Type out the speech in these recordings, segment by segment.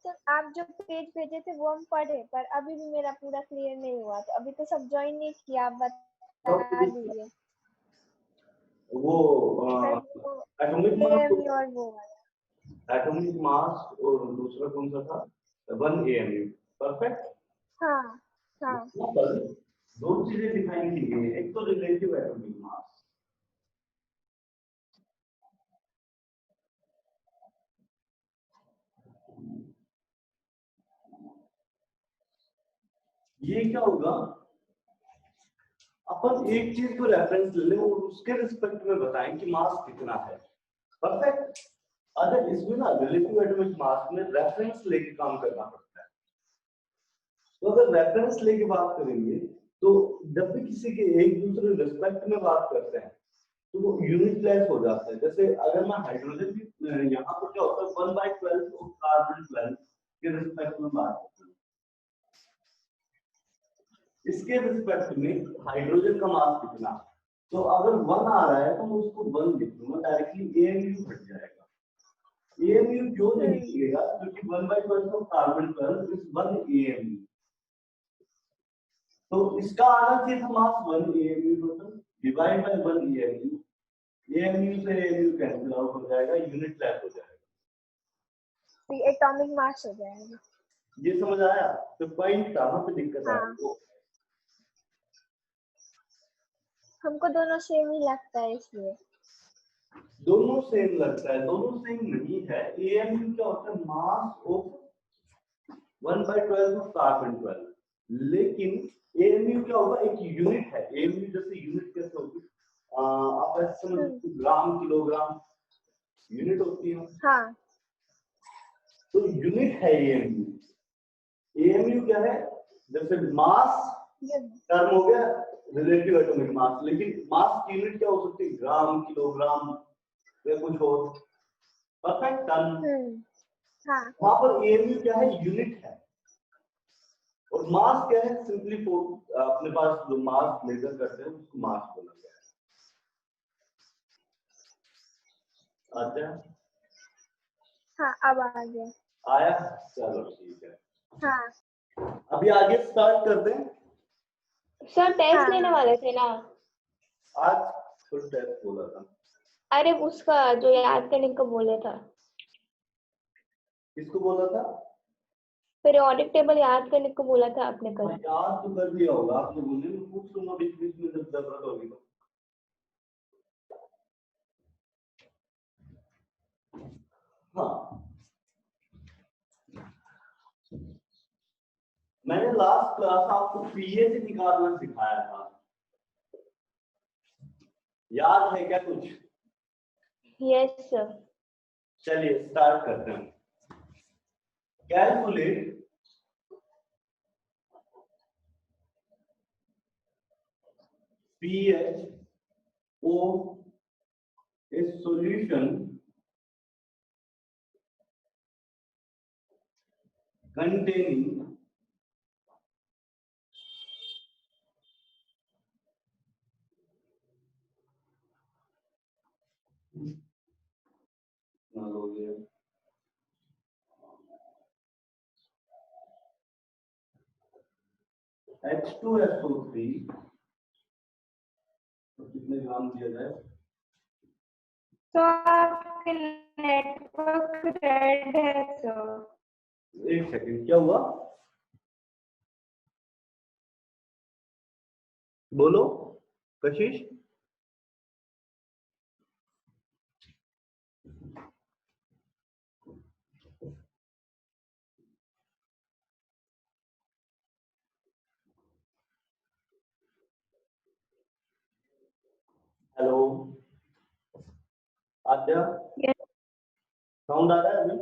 तो आप जो पेज भेजे थे वो हम पढ़े, पर अभी भी मेरा पूरा क्लियर नहीं हुआ, तो अभी तो सब ज्वाइन नहीं किया, आप बता दीजिए वो एटॉमिक मास और वो वाला। एटॉमिक मास और दूसरा कौन सा था 1 AMU। परफेक्ट। हाँ हाँ। यहाँ पर दो चीजें डिफाइन की गई है, एक तो रिलेटिव एटॉमिक मास, ये क्या होगा, अपन एक चीज को रेफरेंस ले लें और उसके रिस्पेक्ट में बताएं कि मास कितना है। परफेक्ट। अगर इसमें ना रिलेटिव एटॉमिक मास में रेफरेंस लेके काम करना पड़ता है, तो अगर रेफरेंस लेके बात करेंगे तो जब भी किसी के एक दूसरे रिस्पेक्ट में बात करते हैं तो वो यूनिटलेस हो जाता है। जैसे अगर मैं हाइड्रोजन की यहाँ पर क्या होता है 1/12 और कार्बन 12 के रिस्पेक्ट में बात करते हैं, इसके रिस्पेक्ट में हाइड्रोजन का मास कितना, तो अगर 1 आ रहा है तो मैं उसको 1 लिख दूंगा, डायरेक्टली AMU हट जाएगा। AMU क्यों नहीं लिखेगा, क्योंकि 1/12 ऑफ कार्बन 12 इज 1 AMU, तो इसका आना चाहिए था मास 1 AMU total divide by 1 AMU। AMU से AMU कैंसिल आउट हो जाएगा, यूनिट लेस हो जाएगा, तो एटॉमिक मास हो जाएगा। ये समझ आया? तो पॉइंट कहाँ पे दिक्कत आ रही है? हमको दोनों सेम ही लगता है इसलिए। दोनों सेम लगता है, दोनों सेम नहीं है। AMU क्या होता है, मास ऑफ 1/12 ऑफ कार्बन 12, लेकिन AMU क्या होगा, एक यूनिट है। AMU जैसे यूनिट कैसे होगी, आप ऐसे समझ ग्राम किलोग्राम यूनिट होती है। हाँ। तो यूनिट है AMU। AMU क्या है, जैसे मास टर्म हो गया रिलेटिव एटॉमिक मास, लेकिन मास की यूनिट क्या हो सकती है, ग्राम किलोग्राम या कुछ और। परफेक्ट। टन। हाँ। वहां पर AMU क्या है, यूनिट है, और मास क्या है, सिंपली अपने पास जो मास मेजर करते हैं उसको मास बोला गया है। अच्छा, हाँ अब आ गया। आया, चलो ठीक है। हाँ अभी आगे स्टार्ट करते हैं। सर टेस्ट लेने वाले थे ना आज फुल टेस्ट बोला था। अरे उसका जो याद करने को बोले था, किसको बोला था? पीरियोडिक टेबल याद करने को बोला था आपने कल। याद तो कर लिया होगा आप लोगों ने, मैं पूछ लूंगा बीच बीच में जब जरूरत होगी तो। हाँ, मैंने लास्ट क्लास आपको पीएच निकालना सिखाया था, याद है क्या कुछ? Yes sir. चलिए स्टार्ट करते हैं। Calculate pH of a solution containing H2SO3, तो कितने ग्राम दिया जाए? तो आपके नेटवर्क रेड है सर। एक सेकंड, क्या हुआ? बोलो कशिश। हेलो आद्या, साउंड आ रहा है अभी?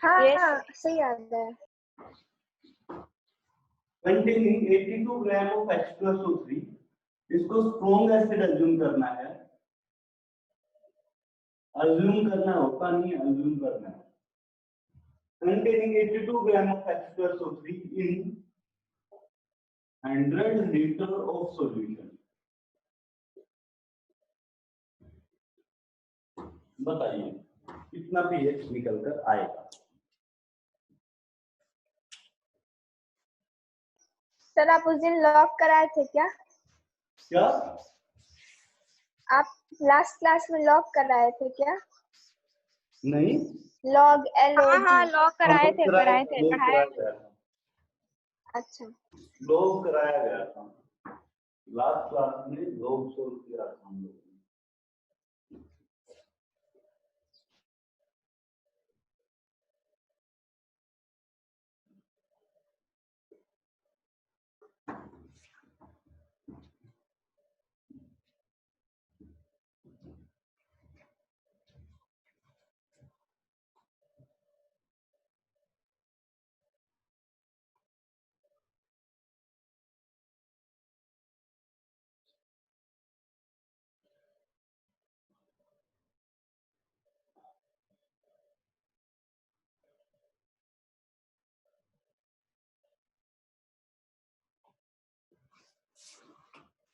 हाँ सही आ रहा है। Containing 82 ग्राम ऑफ H2SO3, इसको स्ट्रॉन्ग एसिड अज्यूम करना है, अज्यूम करना होता नहीं, अज्यूम करना है। Containing 82 gram of H2SO3 in 100 liter of solution। बताइए कितना pH निकल कर आएगा? सर आप उस दिन लॉग कराए थे क्या? क्या? आप लास्ट क्लास में लॉग कराए थे क्या? नहीं, लॉग हाँ हाँ LOG। लॉक कराए थे लोग पढ़ाया। कराया गया था, अच्छा, लोग कराया गया था लास्ट क्लास में, लोग सोल्व किया था हम लोग ने।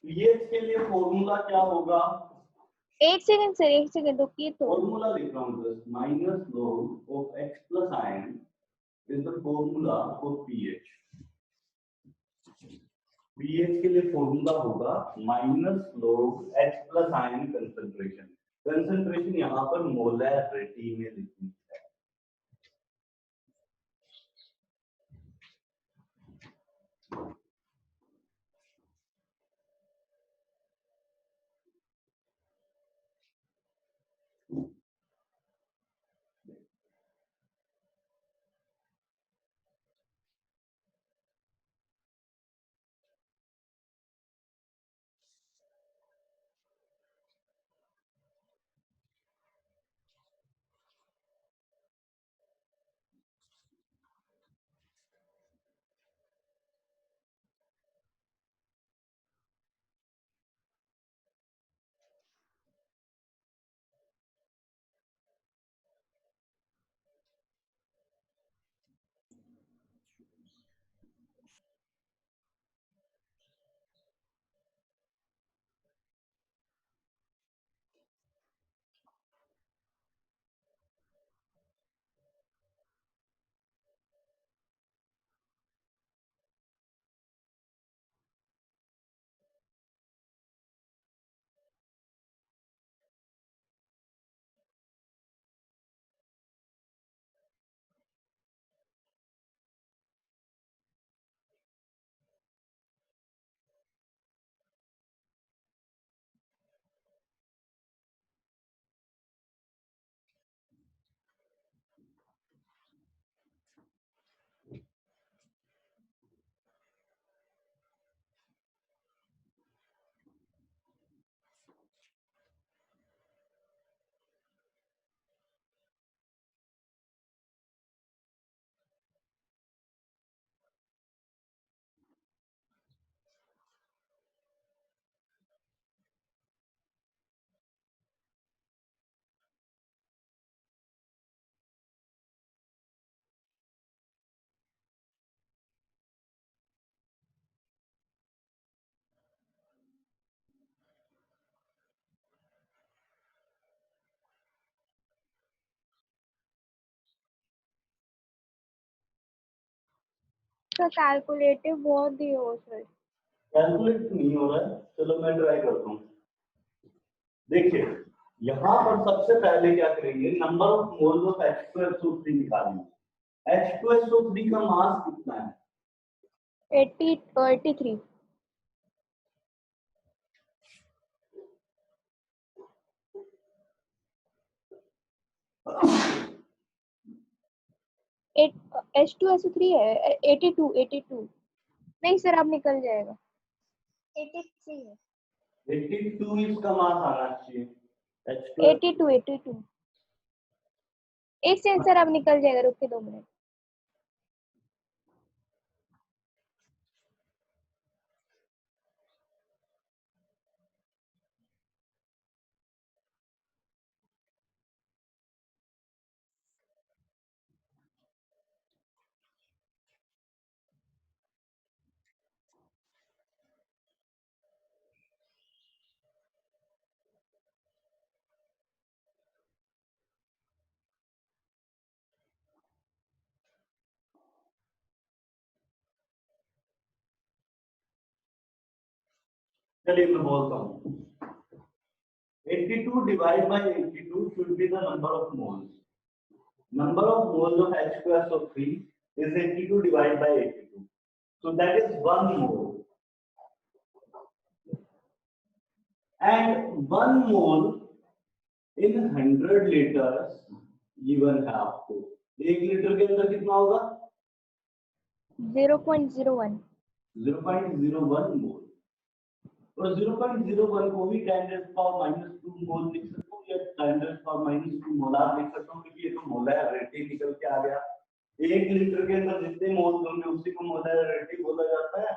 पीएच के लिए फॉर्मूला क्या होगा? एक सेकंड रुकिए तो। फॉर्मूला लिख रहा हूँ, बस minus log of x plus ion is the formula for pH. PH के लिए फॉर्मूला होगा minus log h plus ion concentration. Concentration यहाँ पर मोलैरिटी में लिखनी है। का कैलकुलेटिव बहुत दिए हो सर। कैलकुलेट नहीं हो रहा है, चलो मैं ट्राई करता हूँ। देखिए, यहाँ पर सबसे पहले क्या करेंगे, number of moles of H2SO3 निकालेंगे। H2SO3 का मास कितना है? 83। 8H2SO3 है 82। नहीं सर अब निकल जाएगा। 83 है। 82 इसका मास आना चाहिए। H2 82। एक सेकंड सर अब निकल जाएगा, रुक के 2 मिनट। चलिए मैं बोलता हूँ 82 divided by 82 should be the number of moles. Number of moles of H2SO3 is 82 divided by 82. So that is 1 mole. And 1 mole in 100 liters given है आपको. 1 लीटर के अंदर कितना होगा? 0.01 मोल. और 0.01 को भी 10⁻⁻² मोल लिख सकता हूँ या 10⁻⁻² मोलार लिख सकता हूँ क्योंकि ये तो मोलैरिटी निकल के आ गया. 1 लीटर के अंदर जितने मोल होंगे उसी को मोलैरिटी बोला जाता है.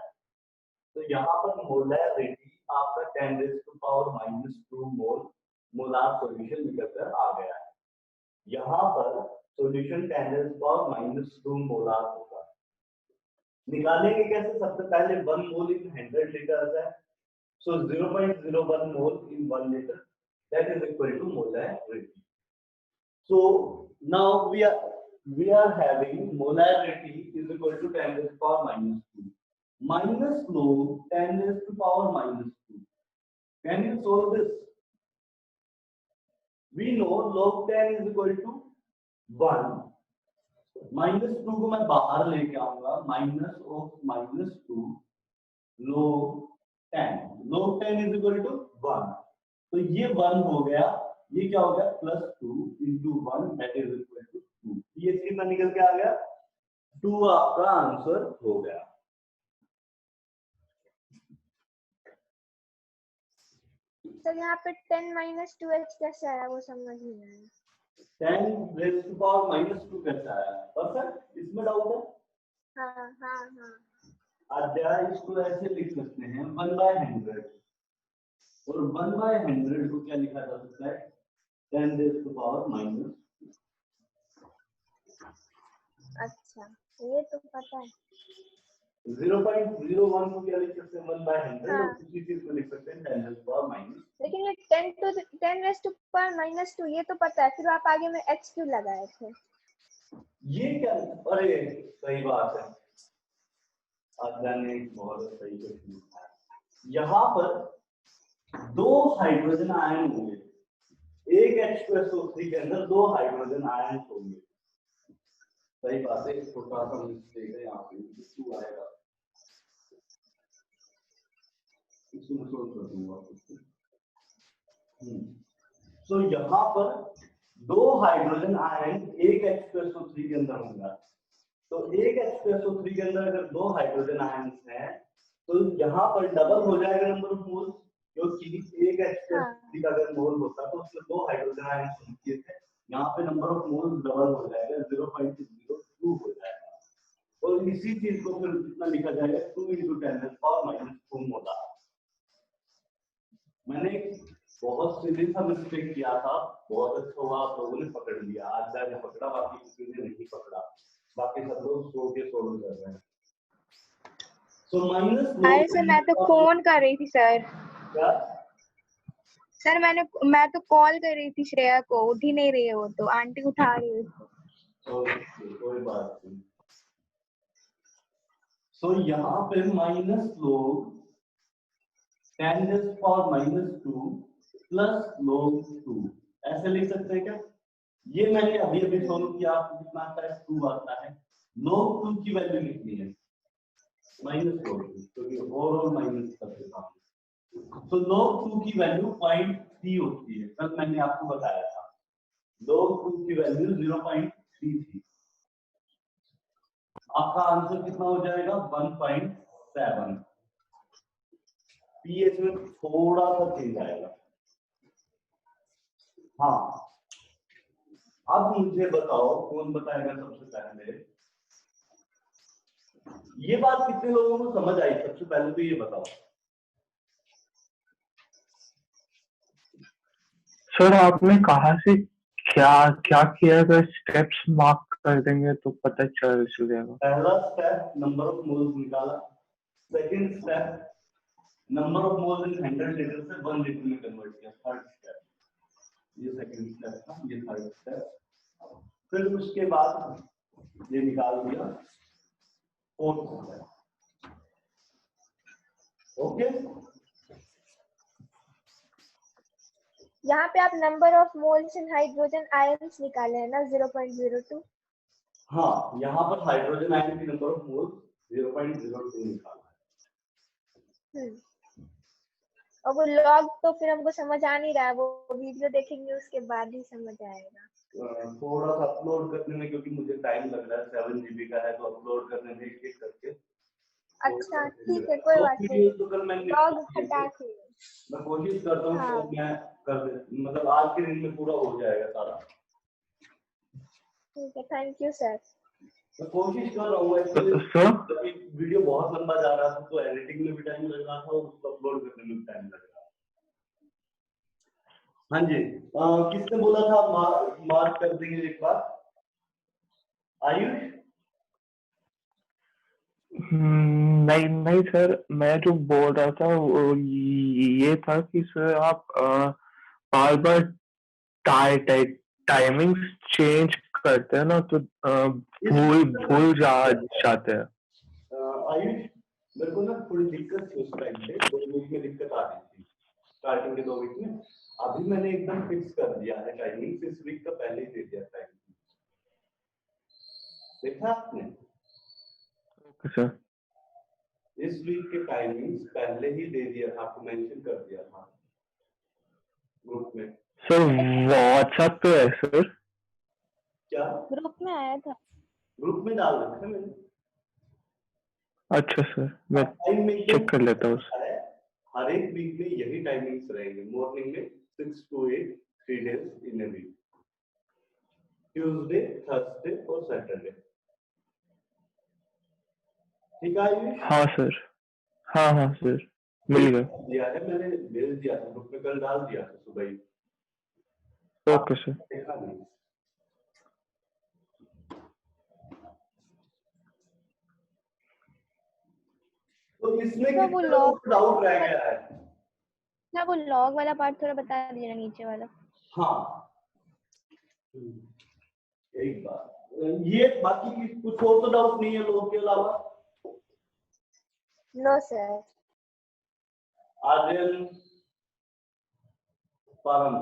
तो यहाँ पर मोलैरिटी आपका 10⁻⁻² मोल मोलार सॉल्यूशन निकल कर आ गया है. यहाँ पर सॉल्यूशन 10⁻⁻² मोलार होगा. निकालेंगे कैसे? सबसे पहले 1 मोल इन 100 लीटर्स है. So 0.01 mole in 1 liter, that is equal to molarity. So now we are having molarity is equal to 10⁻⁻². Minus log 10⁻⁻². Can you solve this? We know log 10 is equal to 1. -2 को मैं बाहर लेके आऊंगा. -(-2) log 10. log 10 is equal to 1. तो ये 1 हो गया. ये क्या हो गया? +2 into 1 that is equal to 2. ये कितना निकल के आ गया? 2 आपका आंसर हो गया. सर यहाँ पे 10 - 2h कैसे आया वो समझ नहीं आया. 10⁻² कैसा आया? परफेक्ट. इसमें डाउट है? हाँ हाँ हाँ. अध्याय इसको ऐसे लिख सकते हैं 1/100 और 1/100 को क्या लिखा जा सकता है? 10⁻⁻². अच्छा ये तो पता है. 0.01 को क्या लिख सकते हैं? 1/100. हाँ. और किसी चीज को लिख सकते हैं 10⁻⁻². लेकिन ये 10⁻⁻³ ये तो पता है. फिर आप आगे में h क्यों लगाए थे? ये क्या? अरे सही बात है. आद्या ने बहुत सही क्वेश्चन पूछा. यहाँ पर 2 हाइड्रोजन आयन होंगे. एक H2SO3 के अंदर 2 हाइड्रोजन आयन होंगे. सही बात है. छोटा सा मिस्टेक है यहाँ पे. 2 आएगा. इसको मैं सोल्व कर दूंगा. तो यहाँ पर 2 हाइड्रोजन आयन एक H2SO3 के अंदर होंगे. तो एक H2SO3 के अंदर अगर 2 हाइड्रोजन आयन हैं तो यहाँ पर डबल हो जाएगा नंबर ऑफ मोल्स. क्योंकि एक H2SO3 का अगर मोल होता तो उसमें 2 हाइड्रोजन आयन होते थे. यहाँ पे नंबर ऑफ मोल्स डबल हो जाएगा. 0.02 हो जाएगा. और इसी चीज को फिर कितना लिखा जाएगा? 2 × 10⁻⁻² मोलार. मैंने बहुत सीधे सा मिस्टेक किया था. बहुत अच्छा हुआ आप लोगों ने पकड़ लिया. आज जाके पकड़ा, बाकी किसी ने नहीं पकड़ा. बाकी सब लोग सो के सोल्व कर रहे हैं. So minus. अरे सर मैं तो फोन कर रही थी सर. क्या? सर मैं तो कॉल कर रही थी श्रेया को. उठ ही नहीं रही है वो. तो आंटी उठा रही है उसको. कोई बात नहीं. सो यहाँ पे माइनस लोग 10⁻⁻² प्लस log 2 ऐसे लिख सकते हैं क्या? ये मैंने अभी अभी सोल्व किया. आपको कितना आता है? 2 आता है. log 2 की वैल्यू कितनी है? -log 2. क्योंकि ओवरऑल माइनस करते हैं. तो log 2 की वैल्यू 0.3 होती है. कल मैंने आपको बताया था. log 2 की वैल्यू 0.3 थी. आपका आंसर कितना हो जाएगा? 1.7. पीएच में थोड़ा सा चेंज आएगा. हाँ, अब मुझे बताओ, कौन बताएगा सबसे पहले? ये बात कितने लोगों को समझ आई? सबसे पहले तो ये बताओ. सर आपने कहा से क्या क्या किया? अगर स्टेप्स मार्क कर देंगे तो पता चल जाएगा. पहला स्टेप नंबर ऑफ मोल्स निकाला. Second step number of moles in 100 litre से 1 लीटर में कन्वर्ट किया. थर्ड स्टेप ये सेकंड स्टेप था. ये थर्ड स्टेप. फिर उसके बाद ये निकाल दिया. Fourth step. ओके. यहाँ पे आप number of moles in hydrogen ions निकाले हैं ना 0.02। हाँ, यहाँ पर हाइड्रोजन आयन की नंबर ऑफ मोल्स 0.02 निकाला है। और वो लॉग तो फिर हमको समझ आ नहीं रहा है, वो वीडियो देखेंगे उसके बाद ही समझ आएगा। थोड़ा सा अपलोड करने में, क्योंकि मुझे टाइम लग रहा है, 7 GB का है, तो अपलोड करने में एक एक करके। अच्छा ठीक है, कोई बात नहीं। तो कल मैंने लॉग हटा के मैं कोशिश करता हूँ हाँ। कि मैं कर दे, मतलब आज के दिन में पूरा हो जाएगा सारा। ठीक है, थैंक यू सर। मैं कोशिश कर रहा हूँ एक्चुअली, वीडियो बहुत लंबा जा रहा था तो एडिटिंग में भी टाइम लग रहा था और उसको अपलोड करने में भी टाइम लग रहा था। हाँ जी, किसने बोला था मार्क कर देंगे एक बार? आयुष? नहीं नहीं सर, मैं जो बोल रहा था वो ये था कि सर आप बार बार टाइमिंग चेंज करते हैं ना, तो भूल जाते हैं। आयुष, मेरे को ना थोड़ी दिक्कत थी उस टाइम पे, 2 वीक में दिक्कत आ रही थी, स्टार्टिंग के 2 वीक में। अभी मैंने एकदम फिक्स कर दिया है टाइमिंग, इस वीक का पहले ही दे दिया टाइमिंग। देखा आपने? Okay sir. इस वीक के टाइमिंग्स पहले ही दे दिया था, आपको मेंशन कर दिया था ग्रुप में। सर व्हाट्सएप पे है सर? क्या ग्रुप में आया था? ग्रुप में डाल रखा है मैंने। अच्छा सर, मैं चेक कर लेता हूँ। हर एक वीक में यही टाइमिंग्स रहेंगे, मॉर्निंग में 6 to 8, 3 days in a week, Tuesday, Thursday और सैटरडे। ठीक है? हाँ सर, हाँ सर, मिल गया। दिया है मैंने, भेज दिया था ग्रुप में, कल डाल दिया था सुबह ही। Okay sir. देखा नहीं? तो इसमें वो लॉग डाउट रह गया है ना, वो लॉग वाला पार्ट थोड़ा बता दीजिए ना, नीचे वाला। हाँ, एक बार ये, बाकी कुछ और तो डाउट नहीं है लोग के अलावा? No sir. आर्यन, परम,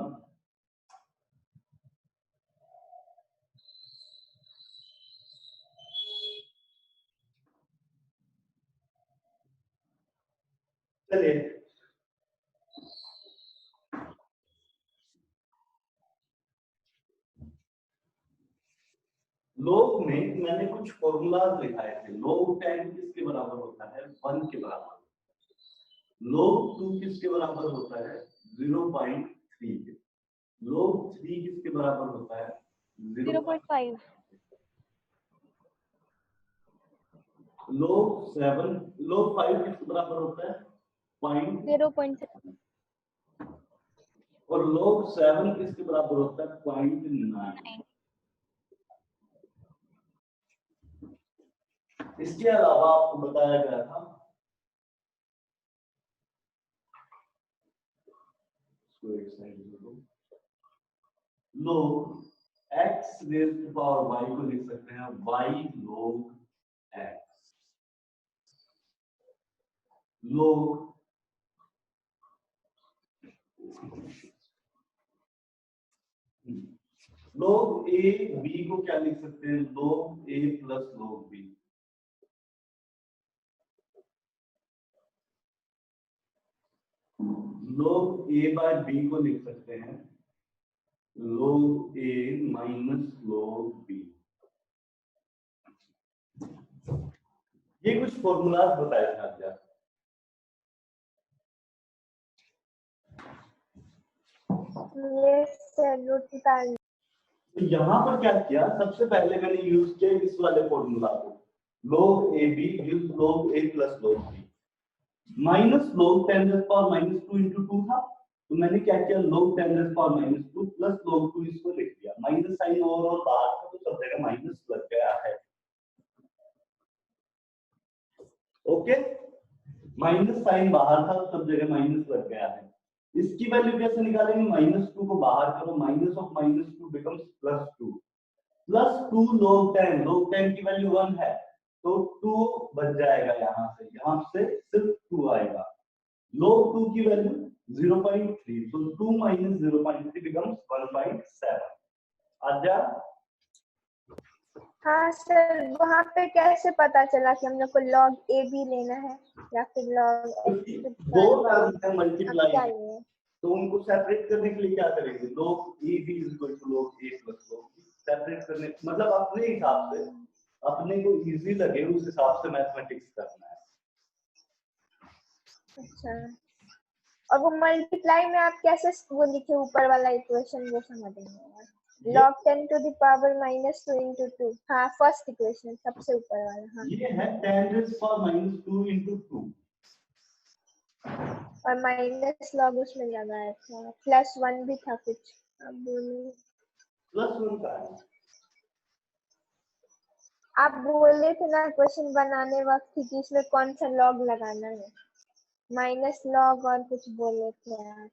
चलिए लोग में मैंने कुछ फॉर्मूलाज लिखाए थे। लोग 10 किसके बराबर होता है? 1 के बराबर। लोग 2 किसके बराबर होता है? 0.3 के। लोग 3 किसके बराबर होता है? 0.5। लोग 5 किसके बराबर होता है? 0.7। और लोग 7 किसके बराबर होता है? 0.9। इसके अलावा आपको बताया गया था लोग x raise to power y को लिख सकते हैं y log x। लोग लोग a b को क्या लिख सकते हैं? लोग a प्लस लोग b। लोग a बाय b को लिख सकते हैं लोग a माइनस लोग b। ये कुछ फॉर्मूलाज बताए थे आपको। तो यहाँ पर क्या किया, सबसे पहले मैंने यूज किया इस वाले फॉर्मूला को, log ab gives log a plus log b minus log 10 raised power minus 2 into 2 था, तो मैंने क्या किया, log 10 raised power minus 2 plus log 2 इसको लिख दिया। माइनस साइन ओवरऑल बाहर था तो सब जगह माइनस लग गया है। ओके, माइनस साइन बाहर था तो सब जगह माइनस लग गया है। इसकी वैल्यू कैसे निकालेंगे? -2 को बाहर करो, माइनस ऑफ -2 बिकम्स +2। +2 log 10 की वैल्यू 1 है तो 2 बच जाएगा, यहाँ से सिर्फ 2 आएगा। log 2 की वैल्यू 0.3. So 2 minus 0.3 becomes 1.7. आजा हाँ सर, वहाँ पे कैसे पता चला कि हम लोग को log a b लेना है या फिर log x दो टर्म्स है क्या मल्टीप्लाई, लें? तो उनको सेपरेट करने के लिए क्या करेंगे, log a b equal to log a plus log b। Separate करने मतलब अपने हिसाब से, अपने को इजी लगे उस हिसाब से मैथमेटिक्स करना है। अच्छा, और वो मल्टीप्लाई में आप कैसे वो लिखे ऊपर वाला इक्वेशन, वो समझ नहीं आया। log 10 to the power minus 2 into 2, हाँ फर्स्ट इक्वेशन सबसे ऊपर वाला। हाँ ये है 10 raised power minus 2 into 2 और माइनस log उसमें लगाया था, प्लस 1 भी था कुछ। अब बोलिए, प्लस 1 का है। आप बोले थे ना क्वेश्चन बनाने वक्त कि इसमें कौन सा log लगाना है, माइनस log और कुछ बोले थे आप।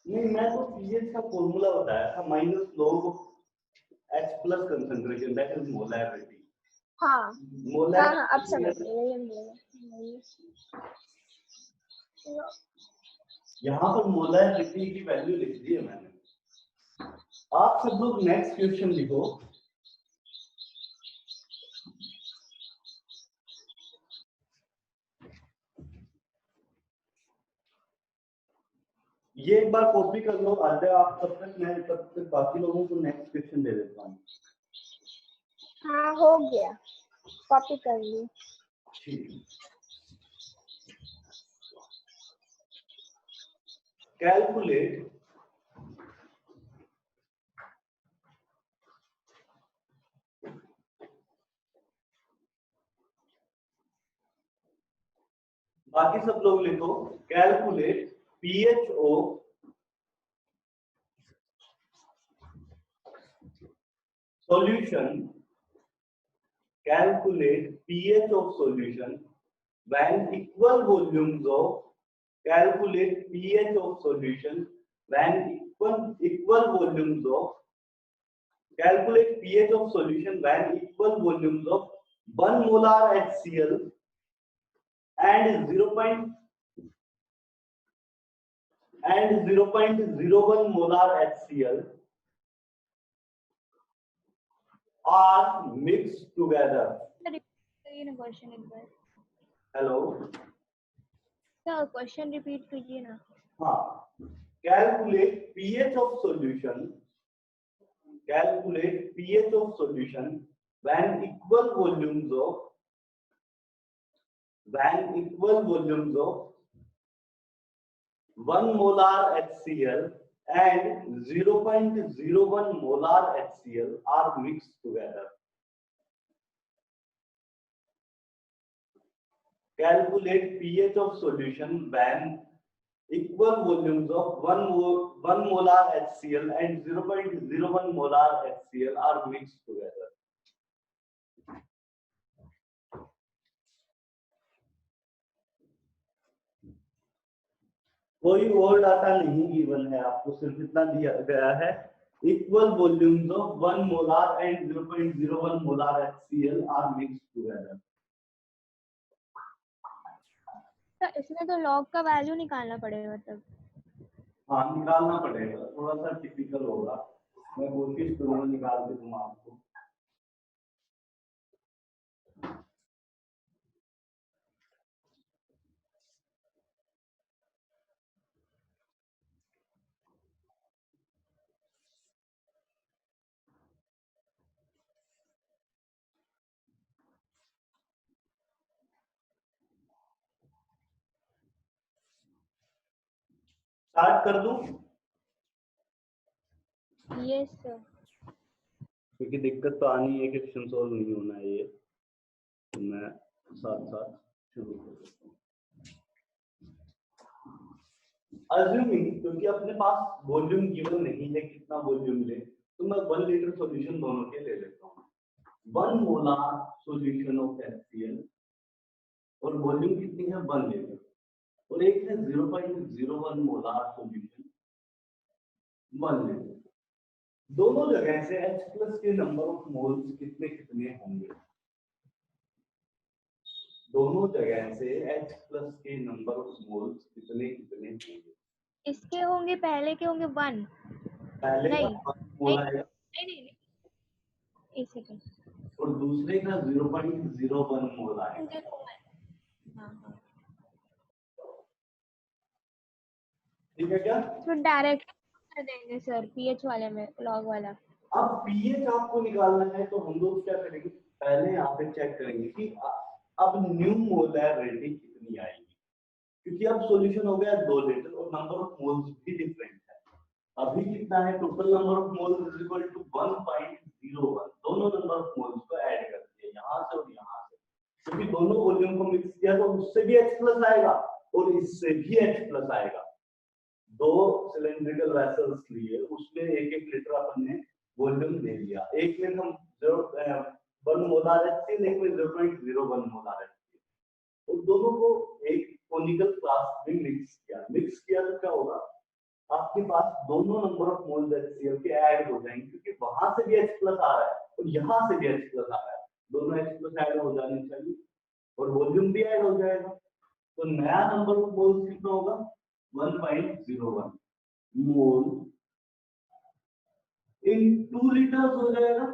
नहीं, मैं तो pH का फॉर्मूला बताया था, minus log H plus concentration, that is molarity. हाँ हाँ अब समझ गए, यही हम बोले। यहाँ पर मोलैरिटी की वैल्यू लिख दी है मैंने। आप सब लोग नेक्स्ट क्वेश्चन लिखो। ये एक बार कॉपी कर लो, आधे आप तब तक बाकी लोगों को नेक्स्ट क्वेश्चन दे देता हूँ। हाँ हो गया, कॉपी कर ली। कैलकुलेट बाकी सब लोग लिखो, calculate pH of solution, calculate pH of solution when equal volumes of, calculate pH of solution when equal volumes of, calculate pH of solution when equal volumes of 1 molar HCl and 0.01 molar HCl are mixed together. Question एक बार। Hello. Sir question repeat कीजिए ना। हाँ, calculate pH of solution. Calculate pH of solution when equal volumes of 1 molar HCl and 0.01 molar HCl are mixed together. Calculate pH of solution when equal volumes of 1 molar HCl and 0.01 molar HCl are mixed together. कोई और data नहीं given है आपको, सिर्फ इतना दिया गया है, equal volumes of 1 molar and 0.01 molar HCl are mixed together. तो इसमें तो log का वैल्यू निकालना पड़ेगा तब। हाँ निकालना पड़ेगा, थोड़ा सा टिपिकल होगा, मैं कोशिश करूंगा निकाल के दूंगा आपको। स्टार्ट कर दूं? Yes sir. क्योंकि दिक्कत तो आनी है, क्वेश्चन सॉल्व नहीं होना है ये, तो मैं साथ साथ शुरू कर देता हूँ। Assuming, क्योंकि अपने पास वॉल्यूम गिवन नहीं है कितना वॉल्यूम ले, तो मैं 1 लीटर सॉल्यूशन दोनों के ले लेता हूँ। 1 मोलार सॉल्यूशन ऑफ HCl और वॉल्यूम कितनी है 1 लीटर, और एक है 0.01 मोलार सॉल्यूशन 1 लीटर। दोनों जगह से H प्लस के नंबर ऑफ मोल्स कितने कितने होंगे, दोनों जगह से H प्लस के नंबर ऑफ मोल्स कितने कितने होंगे? इसके होंगे, पहले के होंगे 1। पहले का नहीं 1 मोल आएगा नहीं, एक सेकंड। और दूसरे का 0.01 मोल आएगा। हाँ, ठीक है क्या? तो डायरेक्ट कर देंगे सर पीएच वाले में, लॉग वाला। अब पीएच आपको निकालना है तो हम लोग क्या करेंगे, पहले यहाँ पे चेक करेंगे कि अब न्यू मोलैरिटी कितनी आएगी, क्योंकि अब सॉल्यूशन हो गया 2 लीटर और नंबर ऑफ मोल्स भी डिफरेंट है। अभी कितना है, total number of moles is equal to 1.01। दोनों नंबर ऑफ मोल्स को ऐड कर दिया यहाँ से और यहाँ से, क्योंकि दोनों वॉल्यूम को मिक्स किया तो उससे भी H प्लस आएगा और इससे भी H प्लस आएगा। 2 सिलेंड्रिकल वेसल्स लिए, उसमें 1-1 लीटर अपन ने वॉल्यूम ले लिया। एक में हम 1 मोलार HCl, एक में 0.01 मोलार HCl, और दोनों को एक कोनिकल फ्लास्क में मिक्स किया तो क्या होगा, आपके पास दोनों नंबर ऑफ मोल्स HCl के ऐड हो जाएंगे, क्योंकि वहां से भी H प्लस आ रहा है और यहाँ से भी H प्लस आ रहा है, दोनों H प्लस ऐड हो जाने चाहिए और वॉल्यूम भी ऐड हो जाएगा। तो नया नंबर ऑफ मोल्स कितना होगा, 1.01 मोल इन 2 लीटर्स हो जाएगा।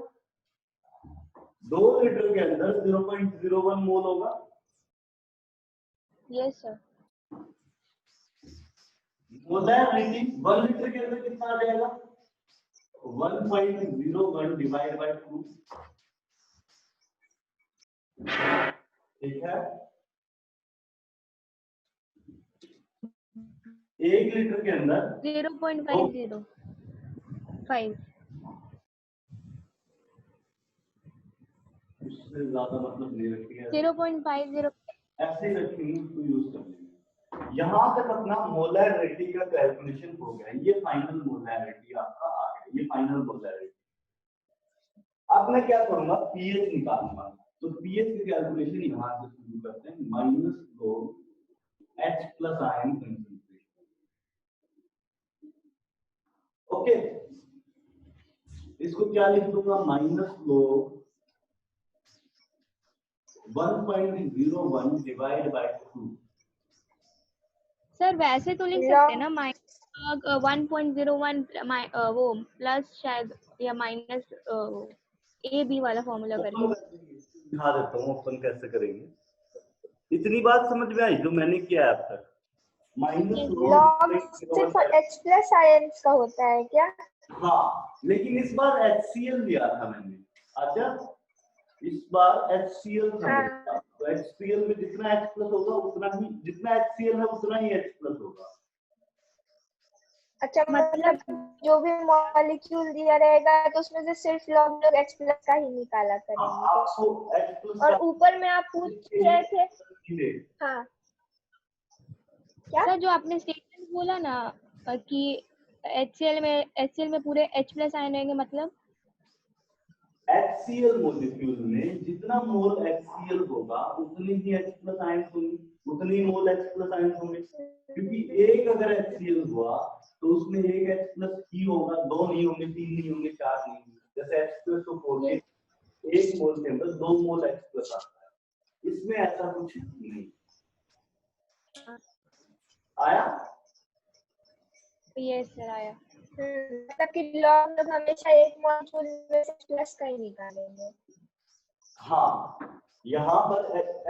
2 लीटर के अंदर 0.01 मोल होगा। Yes sir. मोलैरिटी 1 लीटर के अंदर कितना आ जाएगा, 1.01 डिवाइड बाय 2। ठीक है, 1 लीटर के अंदर 0.505 उससे ज्यादा मतलब नहीं रखेंगे, 0.50 ऐसे ही रखेंगे, उसको यूज कर लेंगे। यहाँ तक अपना मोलैरिटी का कैलकुलेशन हो गया, ये फाइनल मोलैरिटी आपका आ गया, ये फाइनल मोलैरिटी। अब मैं क्या करूंगा, पीएच निकालूंगा। तो पीएच की कैलकुलेशन यहाँ से शुरू करते हैं, -2 H plus ion concentration. Okay, इसको क्या लिख दूंगा, -2 1.01 डिवाइड बाय 2। सर वैसे तो लिख सकते हैं ना, -1.01 वो प्लस शायद या माइनस ए बी वाला फॉर्मूला करके। दिखा देता हूँ अपन कैसे करेंगे। इतनी बात समझ में आई जो मैंने किया है अब तक। लॉग सिर्फ H प्लस आयंस का होता है क्या? हाँ, लेकिन इस बार HCl लिया था मैंने। अच्छा, इस बार HCl था। हाँ। तो HCl में जितना H प्लस होगा उतना ही, जितना HCl है उतना ही H प्लस होगा। अच्छा, मतलब जो भी मॉलिक्यूल दिया रहेगा तो उसमें से सिर्फ लॉग H प्लस का ही निकाला करेंगे। आपको H प्लस और ऊपर में आप पूछ रहे थे, हाँ क्या सर जो आपने स्टेटमेंट बोला ना कि HCl में पूरे H प्लस आयन रहेंगे, मतलब HCl मॉलिक्यूल में जितना मोल HCl होगा उतनी ही H प्लस आयन होंगे, उतनी ही मोल H प्लस आयन होंगे। क्योंकि एक अगर HCl हुआ तो उसमें एक H प्लस ही होगा, 2 नहीं होंगे, 3 नहीं होंगे, 4 नहीं होंगे। जैसे H प्लस तो 4 एक मोल के अंदर 2 मोल H प्लस आता है, इसमें ऐसा कुछ नहीं। आया? यस सर आया। मतलब कि लॉग लोग हमेशा एक मॉलिक्यूल में से प्लस का ही निकालेंगे। हाँ, यहाँ पर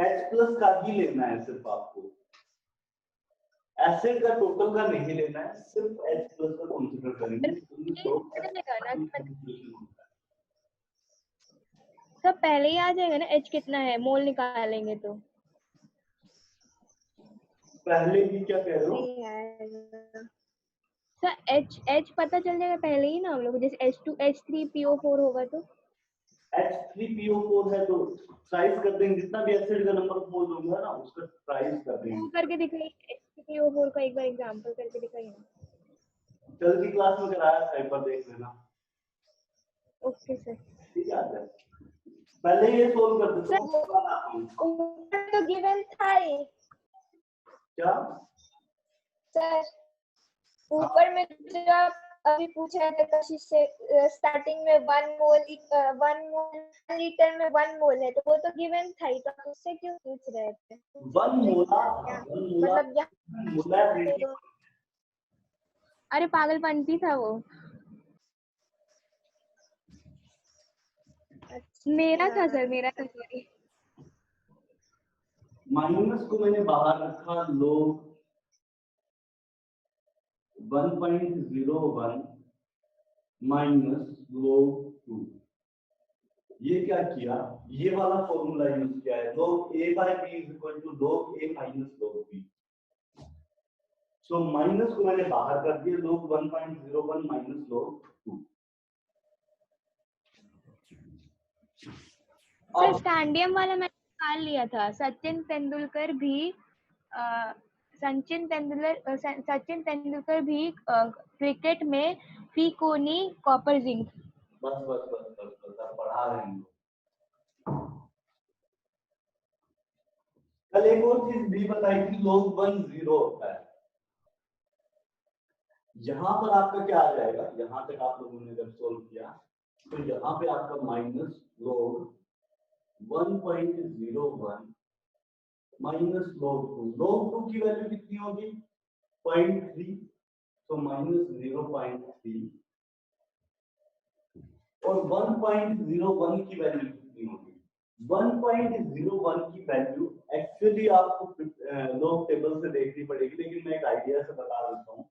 H प्लस का ही लेना है सिर्फ आपको, एसिड का टोटल का नहीं लेना है, सिर्फ H प्लस का कंसीडर करेंगे। सब पहले ही आ जाएगा ना H कितना है, मोल निकालेंगे तो। पहले ही क्या कह रहे हो? सर H पता चल जाएगा पहले ही ना हम लोग, जैसे H2H3PO4 होगा तो H3PO4 है तो ट्राइस कर देंगे, जितना भी एसिड का नंबर ऑफ मोल होगा ना उसका ट्राइस कर देंगे। करके दिखाइए, H3PO4 का एक बार एग्जांपल करके दिखाइए ना। कल की क्लास में कराया था, एक बार देख लेना। ओके सर, ठीक है, पहले ये सोल्व कर देते हैं। ऊपर तो गिवन था ही क्या सर, ऊपर में जो आप अभी पूछा है कशिश से स्टार्टिंग में 1 लीटर में 1 मोल है, तो वो तो गिवन था ही, तो आप उससे क्यों पूछ रहे थे? 1 मोला मतलब यहाँ अरे पागलपंती था वो। मेरा था सर, मेरा था, सॉरी। माइनस को मैंने बाहर रखा, लोग 1.01 माइनस लोग 2। ये क्या किया, ये वाला फॉर्मूला यूज किया है, log a by b is equal to log a minus log b। So minus को मैंने बाहर कर दिया, log 1.01 माइनस log 2। सर स्टैंडियम वाला मैंने निकाल लिया था। सचिन तेंदुलकर भी क्रिकेट में फी कोनी कॉपर जिंक। बस बस बस बस बस पढ़ा रहे हैं। कल एक और चीज भी बताई थी, log 1 0 होता है। यहाँ पर आपका क्या आ जाएगा, यहाँ तक आप लोगों ने जब सोल्व किया तो यहाँ पे आपका minus log 1.01 minus log 2। log 2 की वैल्यू कितनी होगी, 0.3, तो माइनस 0.3। और 1.01 की वैल्यू कितनी होगी, 1.01 की वैल्यू एक्चुअली आपको लोग टेबल से देखनी पड़ेगी, लेकिन मैं एक आइडिया से बता देता हूँ।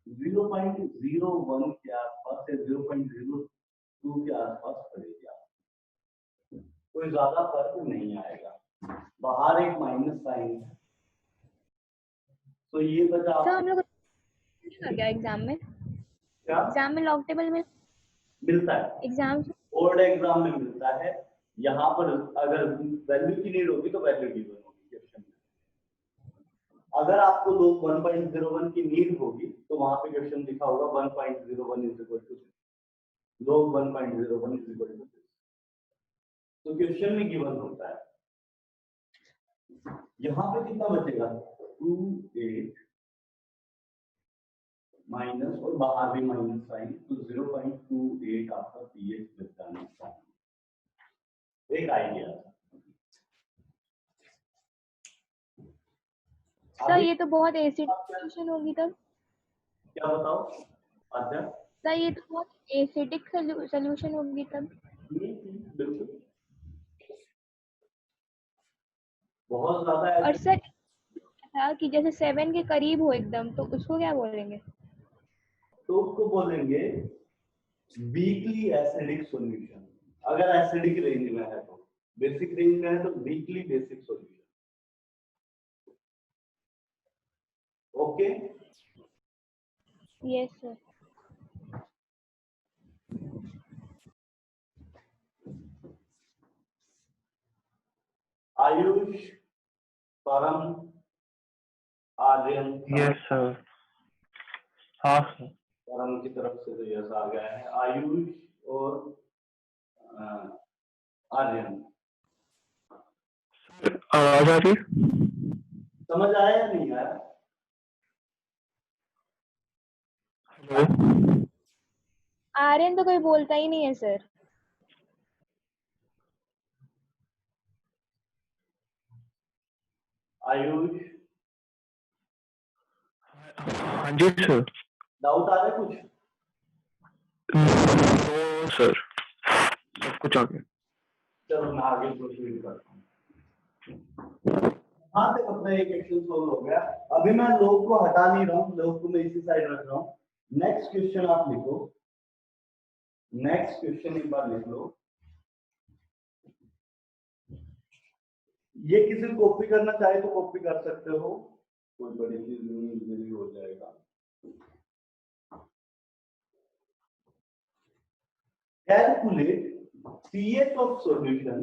0.01 के आसपास या 0.02 के आसपास पड़ेगी, कोई ज्यादा फर्क नहीं आएगा। बाहर एक माइनस साइन है, तो ये बचा। तो हम लोग क्या एग्जाम में, क्या एग्जाम में लॉग टेबल में मिलता है, एग्जाम बोर्ड एग्जाम में मिलता है। यहाँ पर अगर वैल्यू की नीड होगी तो वैल्यू गिवन होगी क्वेश्चन में। अगर आपको लोग 1.01 की नीड होगी तो वहां पे क्वेश्चन लिखा होगा 1.01 इज इक्वल टू लोग 1.01 इज इक्वल टू, तो क्वेश्चन में गिवन होता है। यहाँ पे कितना बचेगा, 28 माइनस, और बाहर भी माइनस साइन, तो 0.28 आपका पीएच बच जाना चाहिए। एक आइडिया। सर ये तो बहुत एसिडिक सॉल्यूशन होगी तब। क्या बताओ आद्या? सर ये तो बहुत एसिडिक सॉल्यूशन होगी तब। बिल्कुल, बहुत ज्यादा। और सर था कि जैसे 7 के करीब हो एकदम, तो उसको क्या बोलेंगे? तो उसको बोलेंगे वीकली एसिडिक सॉल्यूशन। अगर एसिडिक रेंज में है तो, बेसिक रेंज में है तो weakly basic solution. Okay, yes sir. Ayush, Param, Aryan. Yes sir. हाँ सर। परम की तरफ से तो यस आ गया है। आयुष और आर्यन, आवाज आ रही, समझ आया या नहीं आया? हेलो, आर्यन तो कोई बोलता ही नहीं है सर। आयुष, हाँ जी सर। डाउट आ रहा है कुछ? तो सर सब कुछ आ गया। चलो मैं आगे प्रोसीड करता हूँ। हाँ तक अपना एक क्वेश्चन सोल्व हो गया। अभी मैं लोग को हटा नहीं रहा हूँ, लोग को मैं इसी साइड रख रहा हूँ। नेक्स्ट क्वेश्चन आप लिखो, नेक्स्ट क्वेश्चन एक बार लिख लो। ये किसी कॉपी करना चाहे तो कॉपी कर सकते हो, कोई बड़ी चीज नहीं, इजीली हो जाएगा। Calculate pH of solution,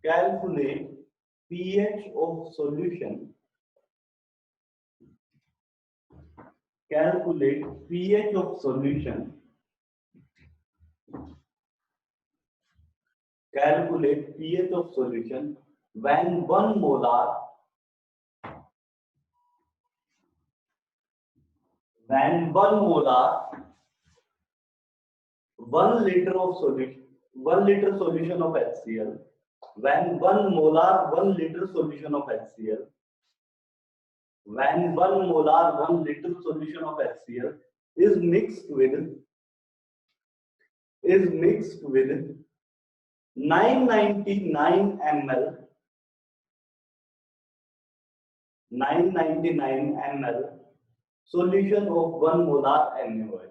calculate pH of solution, calculate pH of solution, calculate pH of solution when 1 molar when 1 molar 1 liter of solution 1 liter solution of HCl, when 1 molar 1 liter solution of HCl, when 1 molar 1 liter solution of HCl is mixed with 999 ml 999 ml solution of 1 molar NaOH.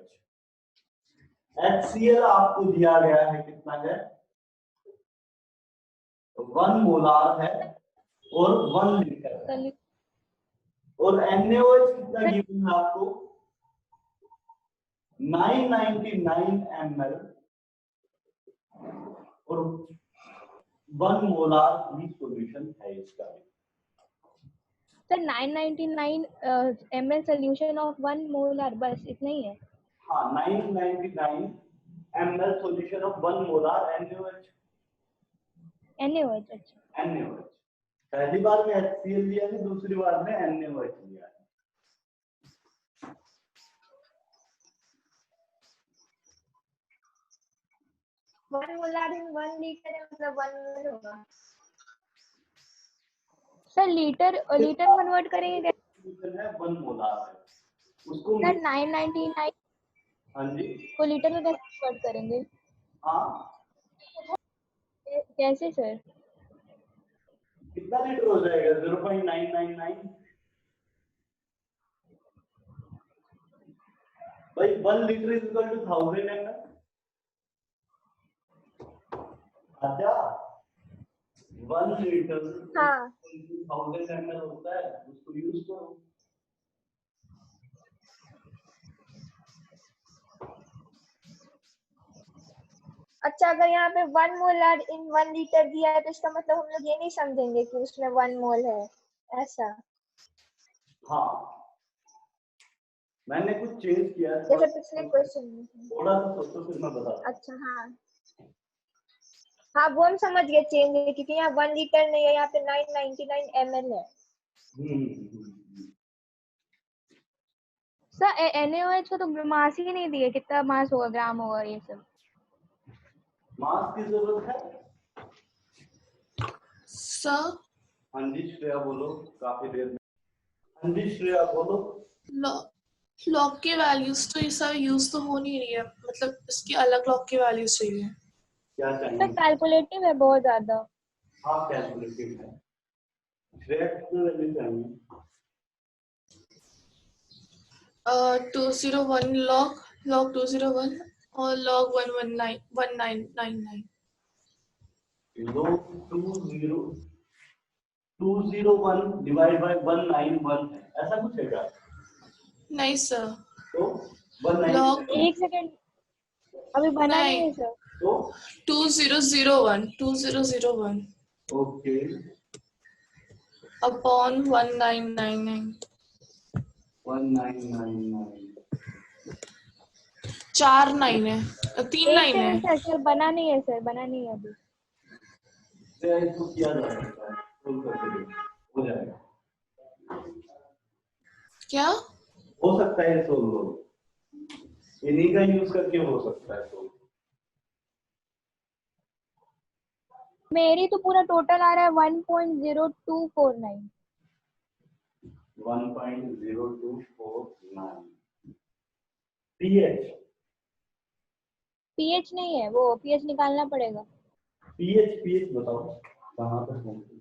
HCl आपको दिया गया है कितना है, 1 molar है और 1 litre है, और NaOH कितना गिवन है आपको 999 ml और 1 मोलार भी सॉल्यूशन है इसका। Sir 999 ml solution of 1 molar, बस इतना ही है। हाँ 999 ml solution of 1 molar NaOH। अच्छा NaOH पहली बार में HCl लिया है, दूसरी बार में NaOH लिया है। 1 मोलर इन 1 लीटर है, मतलब 1 मोल होगा। सर लीटर कन्वर्ट करेंगे कैसे? है 1 मोलार है उसको सर 999 हाँ जी को लीटर में कैसे कन्वर्ट करेंगे? हाँ कैसे सर? कितना लीटर हो जाएगा 0.999 भाई 1 litre is equal to 1000 ml। अच्छा 1 लीटर हाँ 1000 ml होता है, उसको यूज करो। अच्छा, अगर यहाँ पे 1 मोलर इन 1 लीटर दिया है तो इसका मतलब हम लोग ये नहीं समझेंगे कि उसमें 1 मोल है, ऐसा? हाँ मैंने कुछ चेंज किया है, जैसे पिछले क्वेश्चन में। थोड़ा सा सोचो फिर मैं बताता हूँ। अच्छा हाँ वो हम समझ गए चेंज है, क्योंकि यहाँ 1 लीटर नहीं है, यहाँ पे 999 ml है। सर NaOH को तो मास ही नहीं दिए, कितना मास होगा, ग्राम होगा ये सब? मास की जरूरत है सर हाँ जी श्रेया बोलो, काफी देर में। हाँ जी श्रेया बोलो। लॉग के वैल्यूज तो ये सब यूज तो हो नहीं रही है, मतलब इसकी अलग लॉग की वैल्यूज चाहिए। क्या सर चाहिए? कैलकुलेटिव है बहुत ज्यादा। हाँ कैलकुलेटिव है। श्रेया कितना वैल्यू चाहिए? 201 log 201 और log 1999। log 201 डिवाइड बाय 191 है, ऐसा कुछ है क्या? नहीं सर, तो 191 log एक सेकंड, अभी बना नहीं है सर। तो 2001 ओके अपॉन 1999। 1999 4 9 है, 3 एक 9 है। सेकंड सर, बना नहीं है सर, बना नहीं है अभी। से इसको किया जा सकता है, सोल्व करके देखो, हो जाएगा। क्या हो सकता है सोल्व हो, इन्हीं का यूज करके हो सकता है सोल्व। मेरी तो पूरा टोटल आ रहा है 1.0249। 1.0249 pH पीएच नहीं है, वो पीएच निकालना पड़ेगा। pH बताओ कहाँ तक पहुंचे?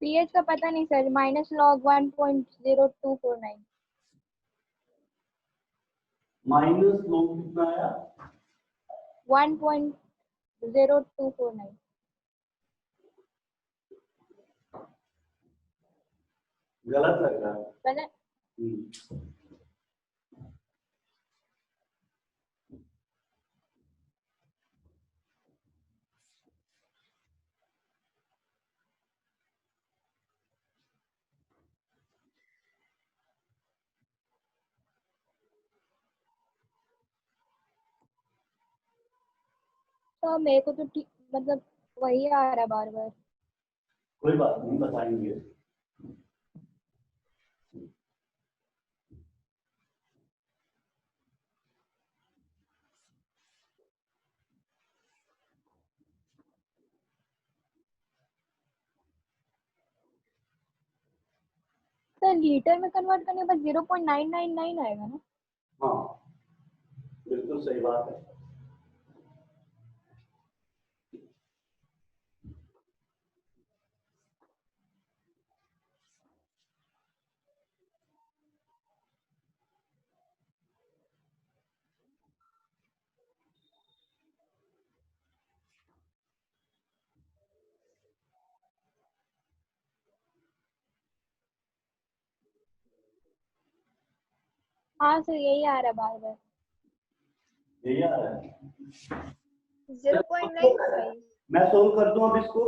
पीएच का पता नहीं सर, माइनस लॉग 1.0249। माइनस लोग कितना आया? 1.0249। गलत लग रहा है। गलत? तो मेरे को तो मतलब वही आ रहा है बार बार। कोई बात नहीं, बताएंगे। तो लीटर में कन्वर्ट करने के बाद 0.999 आएगा ना? हाँ बिल्कुल सही बात है। हाँ सर यही आ रहा है बार बार। यही आ रहा है। 0.95। मैं सोल्व कर दूं अब इसको।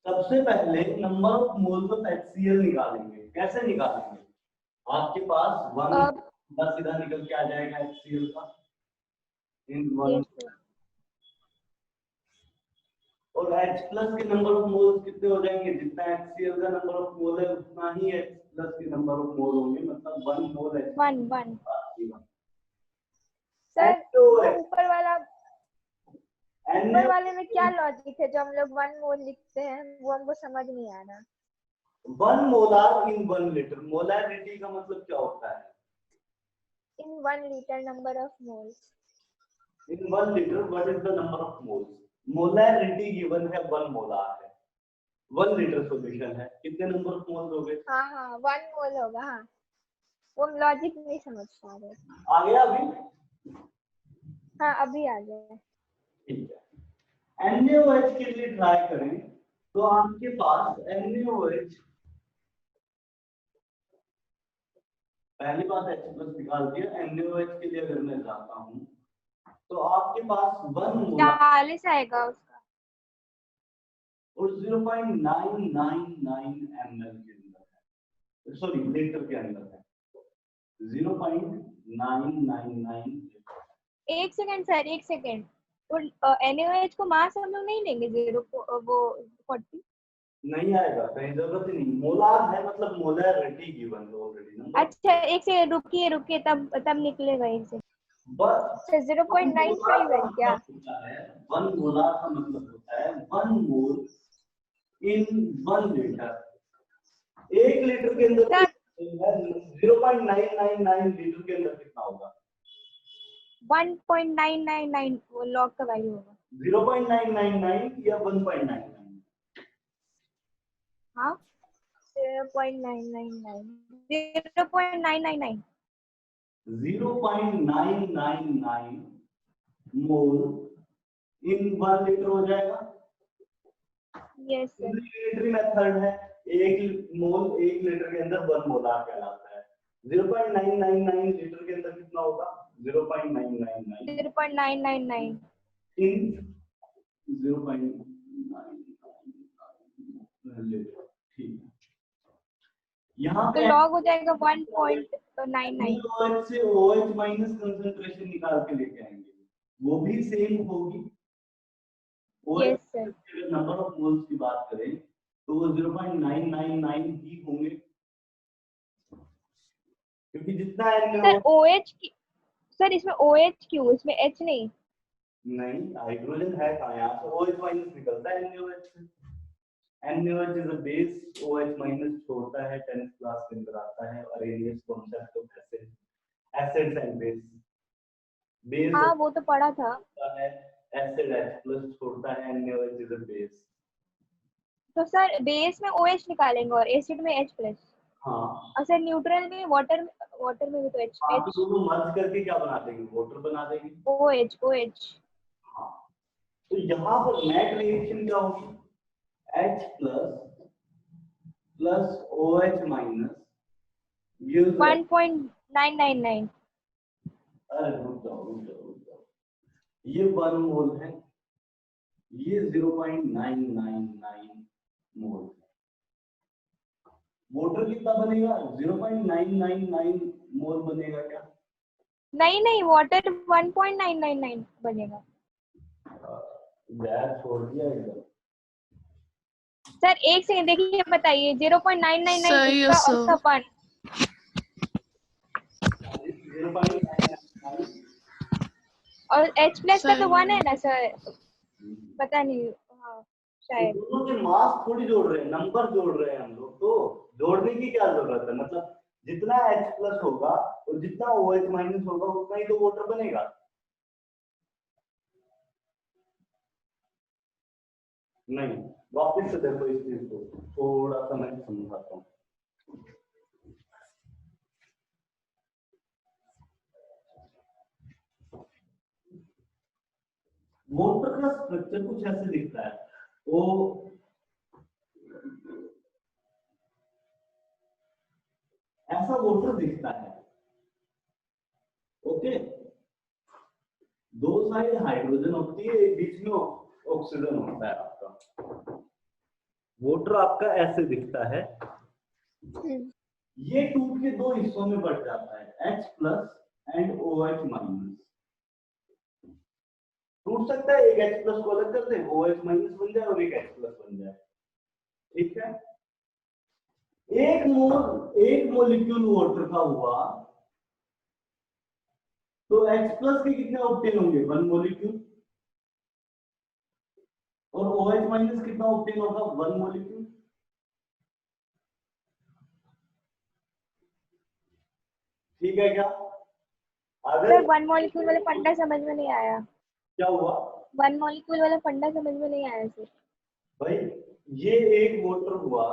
सबसे पहले number of moles of HCl निकालेंगे। कैसे निकालेंगे? आपके पास 1 बस सीधा निकल के आ जाएगा HCl का इन 1, और H प्लस के नंबर ऑफ मोल्स कितने हो जाएंगे? जितना HCl का नंबर ऑफ मोल है उतना ही H प्लस के नंबर ऑफ मोल होंगे, मतलब 1 मोल H। 1 सर वो ऊपर वाले में क्या लॉजिक है जो हम लोग 1 मोल लिखते हैं, वो हमको समझ नहीं आ रहा। 1 मोलार इन 1 लीटर। मोलारिटी का मतलब क्या होता है? इन 1 litre number of moles. In 1 litre what is the number of moles? Molarity given है 1 मोलार है, 1 लीटर सॉल्यूशन है, कितने नंबर ऑफ मोल्स हो गए? हाँ 1 मोल होगा। हाँ वो लॉजिक नहीं समझ पा रहे। आ गया अभी? हाँ अभी आ गया। ठीक है। NaOH के लिए ट्राई करें तो आपके पास NaOH, पहली बात H प्लस निकाल दिया। NaOH के लिए अगर मैं जाता हूं तो आपके पास 1 मोलार 40 आएगा उसका, और 0.999 ml के अंदर है, सॉरी लीटर के अंदर है। 0.999 एक सेकंड सर, एक सेकंड। तो NaOH को मास हम लोग नहीं लेंगे 40? नहीं आएगा, कहीं जरूरत ही नहीं। मोलार है मतलब मोलारिटी गिवन है ऑलरेडी नंबर। अच्छा एक सेकंड रुकिए, तब निकलेगा एक सेकंड। बस 0.95 है क्या? 1 मोलार का मतलब होता है 1 मोल इन 1 लीटर। 1 लीटर के अंदर 0.999 लीटर के अंदर कितना होगा? 1.999 वो लॉग का वैल्यू होगा। 0.999 या 1.99? हाँ 0.999। 0.999। 0.999 मोल इन 1 लीटर हो जाएगा। Yes sir. यूनिटरी मेथड है, 1 मोल 1 लीटर के अंदर 1 मोलार कहलाता है। 0.999 लीटर के अंदर कितना होगा? 0.999 0.999 इन 0.999 लीटर। ठीक है, यहाँ तो पे लॉग हो जाएगा 1.99। OH से OH माइनस कंसंट्रेशन निकाल के लेके आएंगे, वो भी सेम होगी। Yes sir. अगर नंबर ऑफ मोल्स की बात करें तो वो 0.999 ही होंगे, क्योंकि जितना सर OH सर इसमें OH क्यों, इसमें H नहीं? नहीं हाइड्रोजन है कहाँ, यहाँ से OH माइनस निकलता है NaOH से। NaOH is a base, OH minus छोड़ता है, 10th क्लास के अंदर आता है, Arrhenius concept of acids and base. Base हाँ वो तो पढ़ा था। है, एसिड H प्लस छोड़ता है, NaOH इज अ बेस। तो सर बेस में OH निकालेंगे और एसिड में H प्लस। हाँ और सर न्यूट्रल में वाटर में भी तो H आप दोनों मर्ज करके क्या बना देंगे? वाटर बना देंगे। OH। हाँ, तो यहाँ पर नेट रिएक्शन क्या होगी? H plus OH minus 1.999। अरे रुक जाओ, ये 1 मोल है, ये 0.999 मोल है। वाटर कितना बनेगा? 0.999 मोल बनेगा क्या? नहीं वाटर 1.999 बनेगा गैस छोड़ दिया एकदम। सर। एक सेकंड देखिए बताइए 0.999 सही है उसका सर। उसका 1 0.999 और H प्लस का तो सही 1 है ना सर। पता नहीं हाँ शायद। दोनों के मास थोड़ी जोड़ रहे हैं, नंबर जोड़ रहे हैं हम लोग, तो जोड़ने की क्या जरूरत है? मतलब जितना H प्लस होगा और जितना OH माइनस होगा उतना ही तो वाटर बनेगा। नहीं, वापस से देखो इस चीज को, थोड़ा सा मैं समझाता हूँ। वाटर का स्ट्रक्चर कुछ ऐसे दिखता है, वो ऐसा वाटर दिखता है। ओके, दो साइड हाइड्रोजन होती है, बीच में ऑक्सीजन होता है आपका। वाटर आपका ऐसे दिखता है, ये टूट के दो हिस्सों में बढ़ जाता है, H plus and OH minus. टूट सकता है, एक H प्लस को अलग कर दें, OH माइनस बन जाए और एक H प्लस बन जाए। ठीक है, एक मोलिक्यूल वाटर का हुआ तो H प्लस के कितने ऑक्टेन होंगे? 1 मोलिक्यूल। और OH माइनस कितना ऑक्टेन होगा? 1 मोलिक्यूल। ठीक है क्या? अगर सर 1 मॉलिक्यूल वाला फंडा समझ में नहीं आया। क्या हुआ? 1 मॉलिक्यूल वाला फंडा समझ में नहीं आया सर। भाई ये एक वाटर हुआ,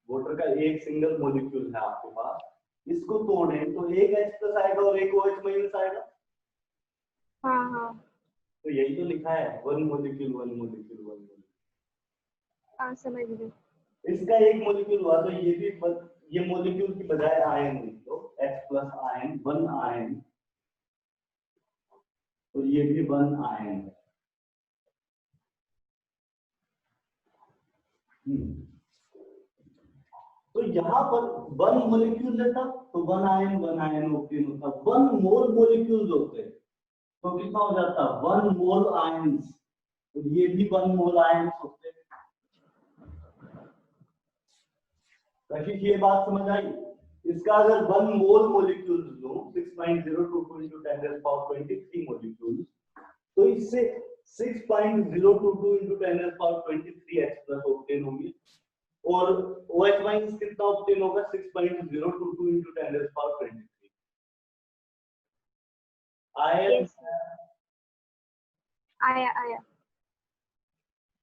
वाटर का एक सिंगल मॉलिक्यूल है आपके पास, इसको तोड़ें तो एक H प्लस आएगा और एक OH माइनस आएगा। हाँ तो यही तो लिखा है, 1 मोलिक्यूल 1 मोलिक्यूल 1 मोलिक्यूल। हाँ समझ गए। इसका एक मोलिक्यूल हुआ तो ये भी ये मोलिक्यूल की बजाय आयन लिख दो, H प्लस आयन 1 आयन, तो ये भी 1 आयन है। तो यहाँ पर 1 मोलिक्यूल लेता तो 1 आयन ऑक्टेन होता। 1 मोल मोलिक्यूल्स होते तो कितना हो जाता? 1 मोल आयंस। तो ये भी 1 मोल आयंस होते। कशिश ये बात समझ आई? इसका अगर 1 मोल मोलिक्यूल्स लो 6.022 into 10 raised power 23 मोलिक्यूल्स, तो इससे 6.022 into 10 raised power 23 H plus octane होंगे। और OH माइनस कितना ऑक्टेन होगा? 6.022 into 10 raised power 23। आया।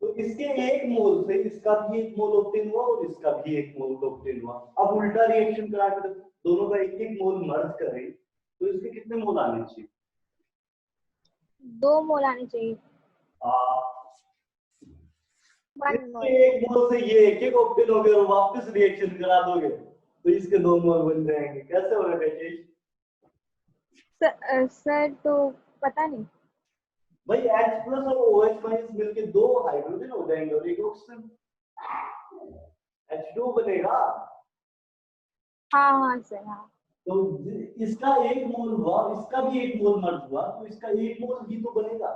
तो इसके एक मोल से इसका भी एक मोल ऑक्टेन हुआ और इसका भी एक मोल ऑक्टेन हुआ। अब उल्टा रिएक्शन करा कर दोनों का एक एक मोल मर्ज करें तो इसके कितने मोल आने चाहिए? 2 मोल आने चाहिए। 1 मोल। एक मोल से ये एक एक ऑक्टेन हो गया और वापस रिएक्शन करा दोगे तो इसके 2 मोल बन जाएंगे। कैसे होगा कशिश? सर तो पता नहीं। भाई H प्लस और OH माइनस मिलके 2 हाइड्रोजन हो जाएंगे और एक ऑक्सीजन, H2 बनेगा। हाँ सर हाँ। तो इसका एक मोल हुआ, इसका भी एक मोल मर्ज हुआ, तो इसका एक मोल ही तो बनेगा।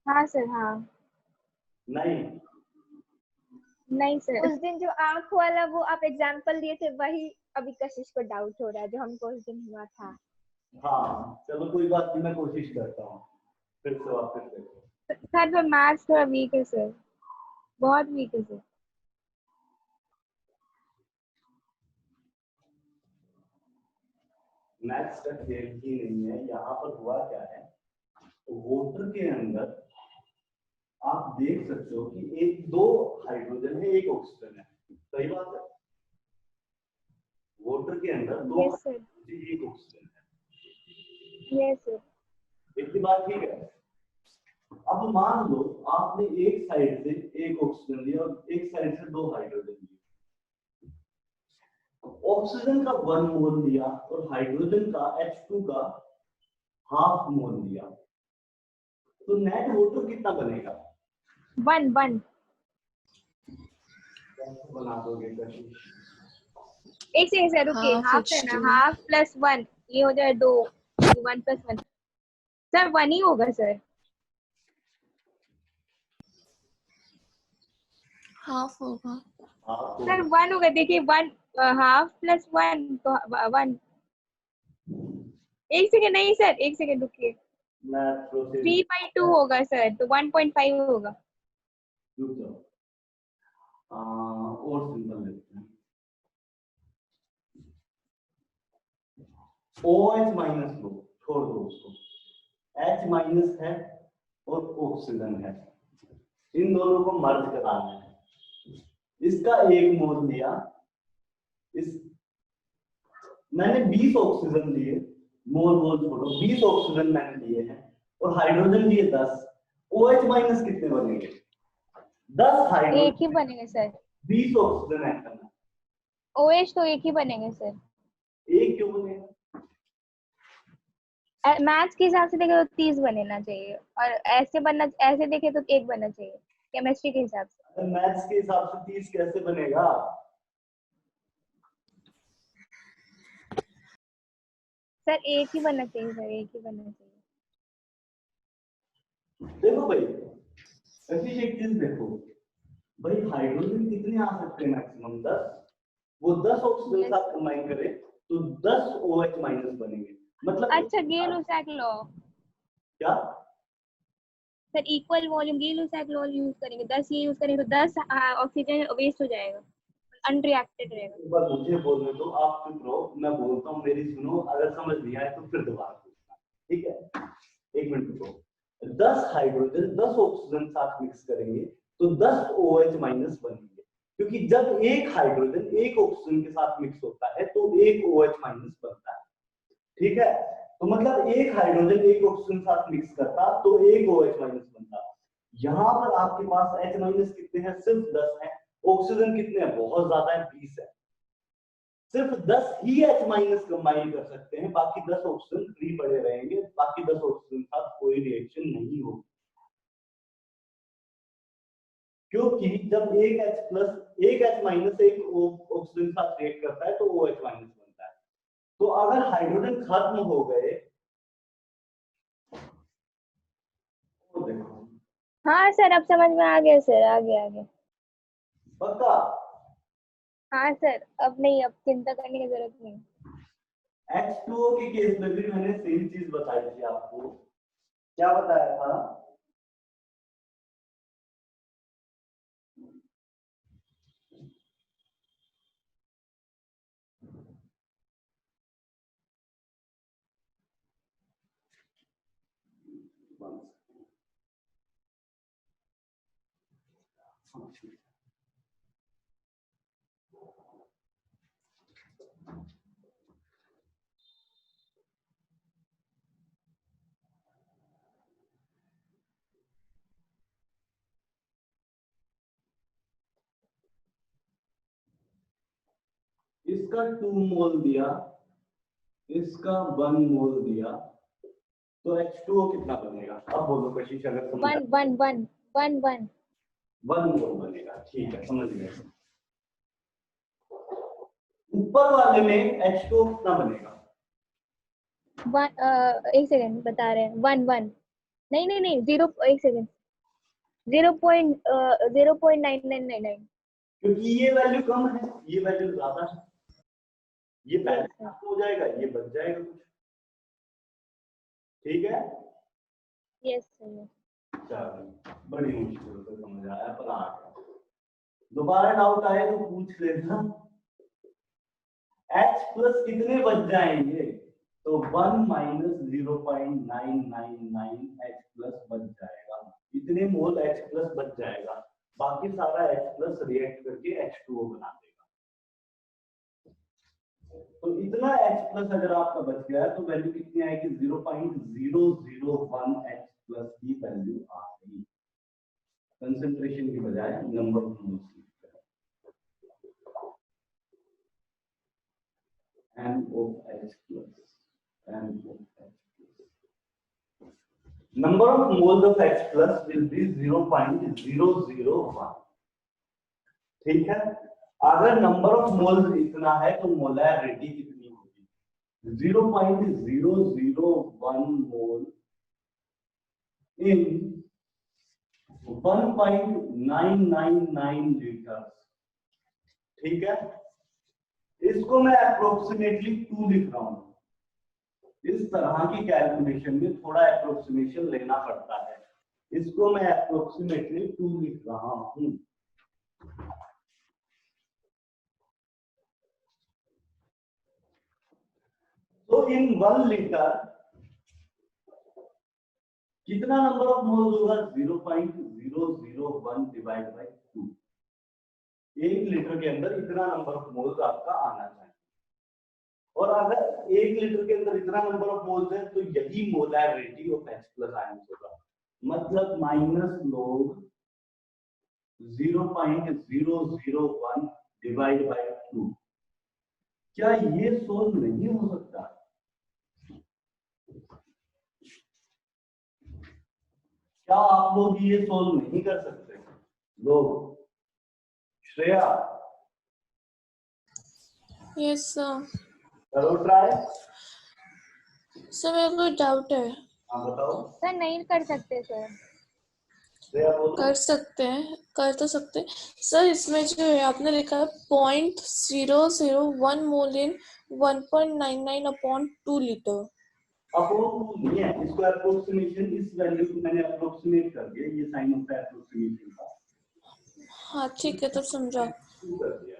हाँ सर हाँ। नहीं सर। उस दिन जो आंख वाला वो आप एग्जांपल दिए थे वही अभी कशिश को डाउट हो रहा है जो हमको उस दिन हुआ था। हाँ चलो कोई बात नहीं, मैं कोशिश करता हूँ फिर से वापस देखो। सर तो मैथ्स थोड़ा वीक है सर, बहुत वीक है सर। मैथ्स का खेल ही नहीं है। यहाँ पर हुआ क्या है, वाटर के अंदर आप देख सकते हो कि एक 2 हाइड्रोजन है, एक ऑक्सीजन है। सही बात है? वाटर के अंदर 2 यस सर। हाइड्रोजन एक ऑक्सीजन है। Yes sir. इतनी बात ठीक है। अब मान लो आपने एक साइड से एक ऑक्सीजन लिया और एक साइड से 2 हाइड्रोजन लिए। ऑक्सीजन का 1 मोल लिया और हाइड्रोजन का H2 का हाफ मोल लिया, तो नेट वाटर कितना बनेगा? 1 कैसे बना दोगे कशिश? एक सेकंड सर रुकिए। Half हाफ है ना, H2. हाफ प्लस 1 ये हो जाए 2, 1 + 1 सर 1 ही होगा सर। हाफ होगा। हाँ सर तो 1 होगा, देखिए 1 हाफ + 1 तो 1। एक सेकंड, नहीं सर एक सेकंड रुकिए, मैं प्रोसेस 3/2 होगा सर, तो 1.5 होगा। रुक जाओ। और सिंपल लेते हैं। OH माइनस लो, छोड़ दो उसको। H माइनस है और ऑक्सीजन है, इन दोनों को मर्ज कराना है। इसका एक मोल लिया, इस मैंने 20 ऑक्सीजन लिए, मोल छोड़ो, 20 ऑक्सीजन मैंने लिए हैं और हाइड्रोजन लिए 10। OH माइनस कितने बनेंगे? 10 एक हाइड्रोजन, ही बनेंगे सर। 20 oxygen atom. OH तो एक ही बनेंगे सर। एक क्यों बनेगा? मैथ्स के हिसाब से देखे तो 30 बनना चाहिए, और ऐसे देखे तो 1 बनना चाहिए केमिस्ट्री के हिसाब से। मैथ्स के हिसाब से 30 कैसे बनेगा? सर एक ही बनना चाहिए सर, एक ही बनना चाहिए। देखो भाई, ऐसी एक चीज देखो भाई, हाइड्रोजन कितने आ सकते हैं? मैक्सिमम 10। वो 10 ऑक्सीजन साथ कंबाइन करे तो 10 OH माइनस बनेंगे। मतलब अच्छा गे-लुसाक लॉ क्या? Sir, equal volume Gay Lussac law use करेंगे, 10 ये यूज करेंगे तो 10 ऑक्सीजन वेस्ट हो जाएगा, अनरिएक्टेड रहेगा। एक बार मुझे बोलने दो, आप चुप रहो, मैं बोलता हूँ, मेरी सुनो, अगर समझ नहीं आए तो फिर दोबारा पूछना, ठीक है? 1 मिनट रुको। 10 हाइड्रोजन 10 ऑक्सीजन साथ मिक्स करेंगे तो 10 OH माइनस बनेंगे, क्योंकि जब एक हाइड्रोजन एक ऑक्सीजन के साथ मिक्स होता है तो एक OH माइनस बनता है, ठीक है? तो मतलब एक हाइड्रोजन एक ऑक्सीजन साथ मिक्स करता तो एक OH माइनस बनता। यहाँ पर आपके पास H माइनस कितने हैं? सिर्फ 10 है। ऑक्सीजन कितने हैं? बहुत ज्यादा है, 20 है। सिर्फ 10 ही H माइनस कंबाइन कर सकते हैं, बाकी 10 ऑक्सीजन फ्री पड़े रहेंगे, बाकी 10 ऑक्सीजन के साथ कोई रिएक्शन नहीं होगी, क्योंकि जब एक H प्लस एक H माइनस एक ऑक्सीजन के साथ रिएक्ट करता है तो OH माइनस बनता है। तो अगर हाइड्रोजन खत्म हो गए तो देखो, हाँ सर अब समझ में आ गया सर, आगे पक्का? हाँ सर, अब नहीं, अब चिंता करने की जरूरत नहीं। H2O के केस में भी मैंने सेम चीज बताई थी आपको। क्या बताया था? इसका 2 मोल दिया, इसका 1 मोल दिया, तो H2O कितना बनेगा? अब बोलो कशिश, अगर समझ 1 1 1 1 1 1 मोल बनेगा, ठीक है, समझ गए। ऊपर वाले में H2O कितना बनेगा? 1 सेकंड बता रहे हैं, 1 1 नहीं 0, 1 सेकंड, 0.9999। क्योंकि ये वैल्यू कम है, ये वैल्यू ज्यादा है, ये बैलेंस हो जाएगा, ये बच जाएगा कुछ, ठीक है? Yes sir. चलो, बड़ी मुश्किल से समझ आया, पर आ गया। दोबारा डाउट आए तो पूछ लेना। H प्लस कितने बच जाएंगे? तो 1 माइनस 0.999 H प्लस बच जाएगा, इतने मोल H प्लस बच जाएगा, बाकी सारा H प्लस रिएक्ट करके H2O बना देगा। तो इतना H प्लस अगर आपका बच गया तो वैल्यू कितनी आएगी? 0.001 H प्लस की वैल्यू आ गई, कंसंट्रेशन की बजाय नंबर ऑफ मोल्स की। NOH plus, NOH plus. Number of moles of H plus will be 0.001. ठीक है? अगर नंबर ऑफ मोल्स इतना है तो मोलैरिटी कितनी होगी? 0.001 मोल इन 1.999 लीटर। ठीक है, इसको मैं अप्रोक्सीमेटली 2 लिख रहा हूं। इस तरह की कैलकुलेशन में थोड़ा अप्रोक्सीमेशन लेना पड़ता है, इसको मैं अप्रोक्सीमेटली 2 लिख रहा हूं। तो इन 1 लीटर कितना नंबर ऑफ मोल्स होगा? 0.001 डिवाइड बाय 2। 1 लीटर के अंदर इतना नंबर ऑफ मोल्स आपका आना चाहिए। और अगर 1 लीटर के अंदर इतना नंबर ऑफ मोल्स है तो यही molarity of H plus ions होगा, मतलब माइनस log 0.001 डिवाइड बाय 2। क्या ये सोल्व नहीं हो सकता? क्या आप लोग ये सोल्व नहीं कर सकते? लोग, श्रेया, यस सर। करो ट्राई। सर मेरे को डाउट है। हाँ बताओ। सर नहीं कर सकते सर। श्रेया बोलो। कर सकते हैं, कर तो सकते हैं सर। इसमें जो है आपने लिखा है 0.001 मोल इन 1.99/2 लीटर। अपोन नहीं है, इसको अप्रोक्सीमेशन, इस वैल्यू को मैंने अप्रोक्सीमेट कर दिया, ये साइन होता है अप्रोक्सीमेशन का। हाँ ठीक है, तब समझा। कर दिया।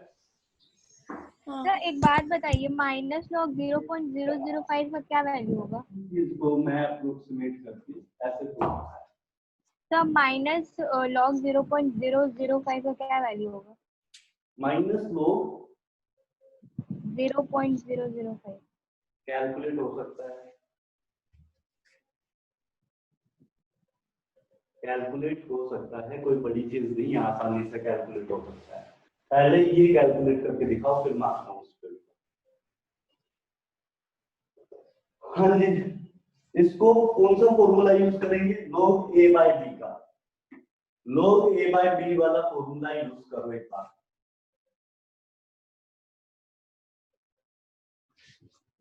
हाँ सर एक बात बताइए, माइनस log 0.005 का क्या वैल्यू होगा? इसको मैं अप्रोक्सीमेट करके ऐसे बोलूंगा। सर माइनस log 0.005 का क्या वैल्यू होगा? माइनस log 0.005 कैलकुलेट हो सकता है, कैलकुलेट हो सकता है, कोई बड़ी चीज नहीं, आसानी से कैलकुलेट हो सकता है। पहले ये कैलकुलेट करके दिखाओ, फिर मैं आता हूँ उस पर। हाँ जी, इसको कौन सा फॉर्मूला यूज करेंगे? log a बाय b का। log a बाय b वाला फॉर्मूला यूज करो एक बार।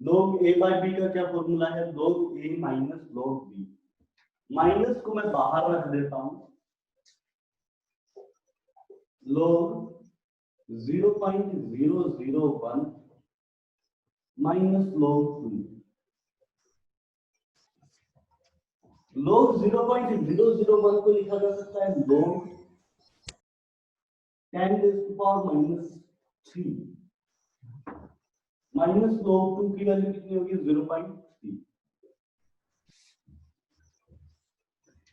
log a बाय b का क्या फॉर्मूला है? log a minus log b। Minus को मैं बाहर रख देता हूं, log 0.001 माइनस log 2। log 0.001 को लिखा जा सकता है log 10⁻³ माइनस log 2 की वैल्यू कितनी होगी? 0.3।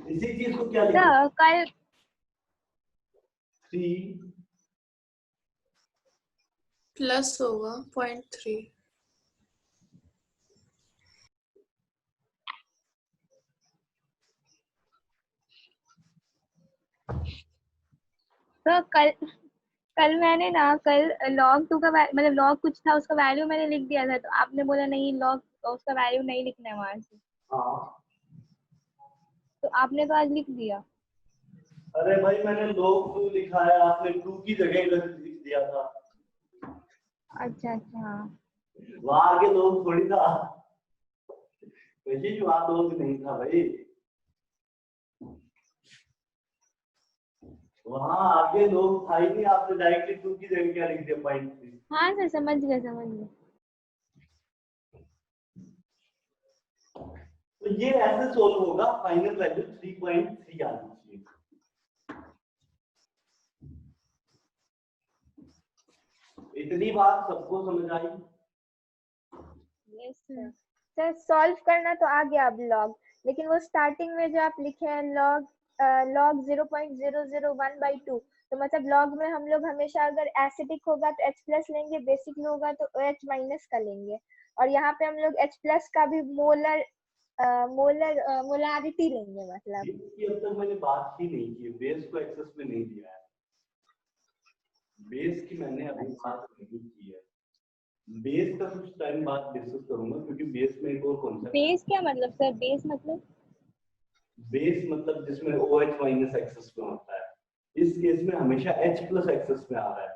इसी चीज को क्या लिखा? सर कल 3 प्लस होगा 0.3। सर कल मैंने ना कल log 2 का मतलब log कुछ था, उसका वैल्यू मैंने लिख दिया था, तो आपने बोला नहीं log उसका वैल्यू नहीं लिखना है वहां से, हाँ। तो आपने तो आज लिख दिया। अरे भाई मैंने log 2 लिखा है, आपने 2 की जगह लिख दिया था। अच्छा अच्छा हाँ। वहां आगे log थोड़ी था, वही वहां log नहीं था भाई, वहां आगे log था ही नहीं, आपने डायरेक्टली 2 की जगह क्या लिख दिया? 0.3। हाँ सर समझ गए समझ गए। तो ये ऐसे सोल्व होगा, फाइनल वैल्यू 3.3 आनी चाहिए। इतनी बात सबको समझ आई? Yes sir. सर सॉल्व करना तो आ गया अब लॉग, लेकिन वो स्टार्टिंग में जो आप लिखे हैं लॉग 0.001/2, तो मतलब लॉग में हम लोग हमेशा अगर एसिडिक होगा तो H प्लस लेंगे, बेसिक होगा तो OH माइनस का लेंगे, और यहाँ पे हम लोग H प्लस का भी मोलारिटी लेंगे। मतलब ये अब तक मैंने बात ही नहीं की, बेस को एक्सेस में नहीं दिया है, बेस की मैंने अभी बात नहीं की है। बेस का कुछ टाइम बाद डिस्कस करूंगा, क्योंकि बेस में एक और कॉन्सेप्ट। बेस क्या मतलब सर? बेस मतलब जिसमें OH माइनस एक्सेस में होता है, इस केस में हमेशा H प्लस एक्सेस में आ रहा है,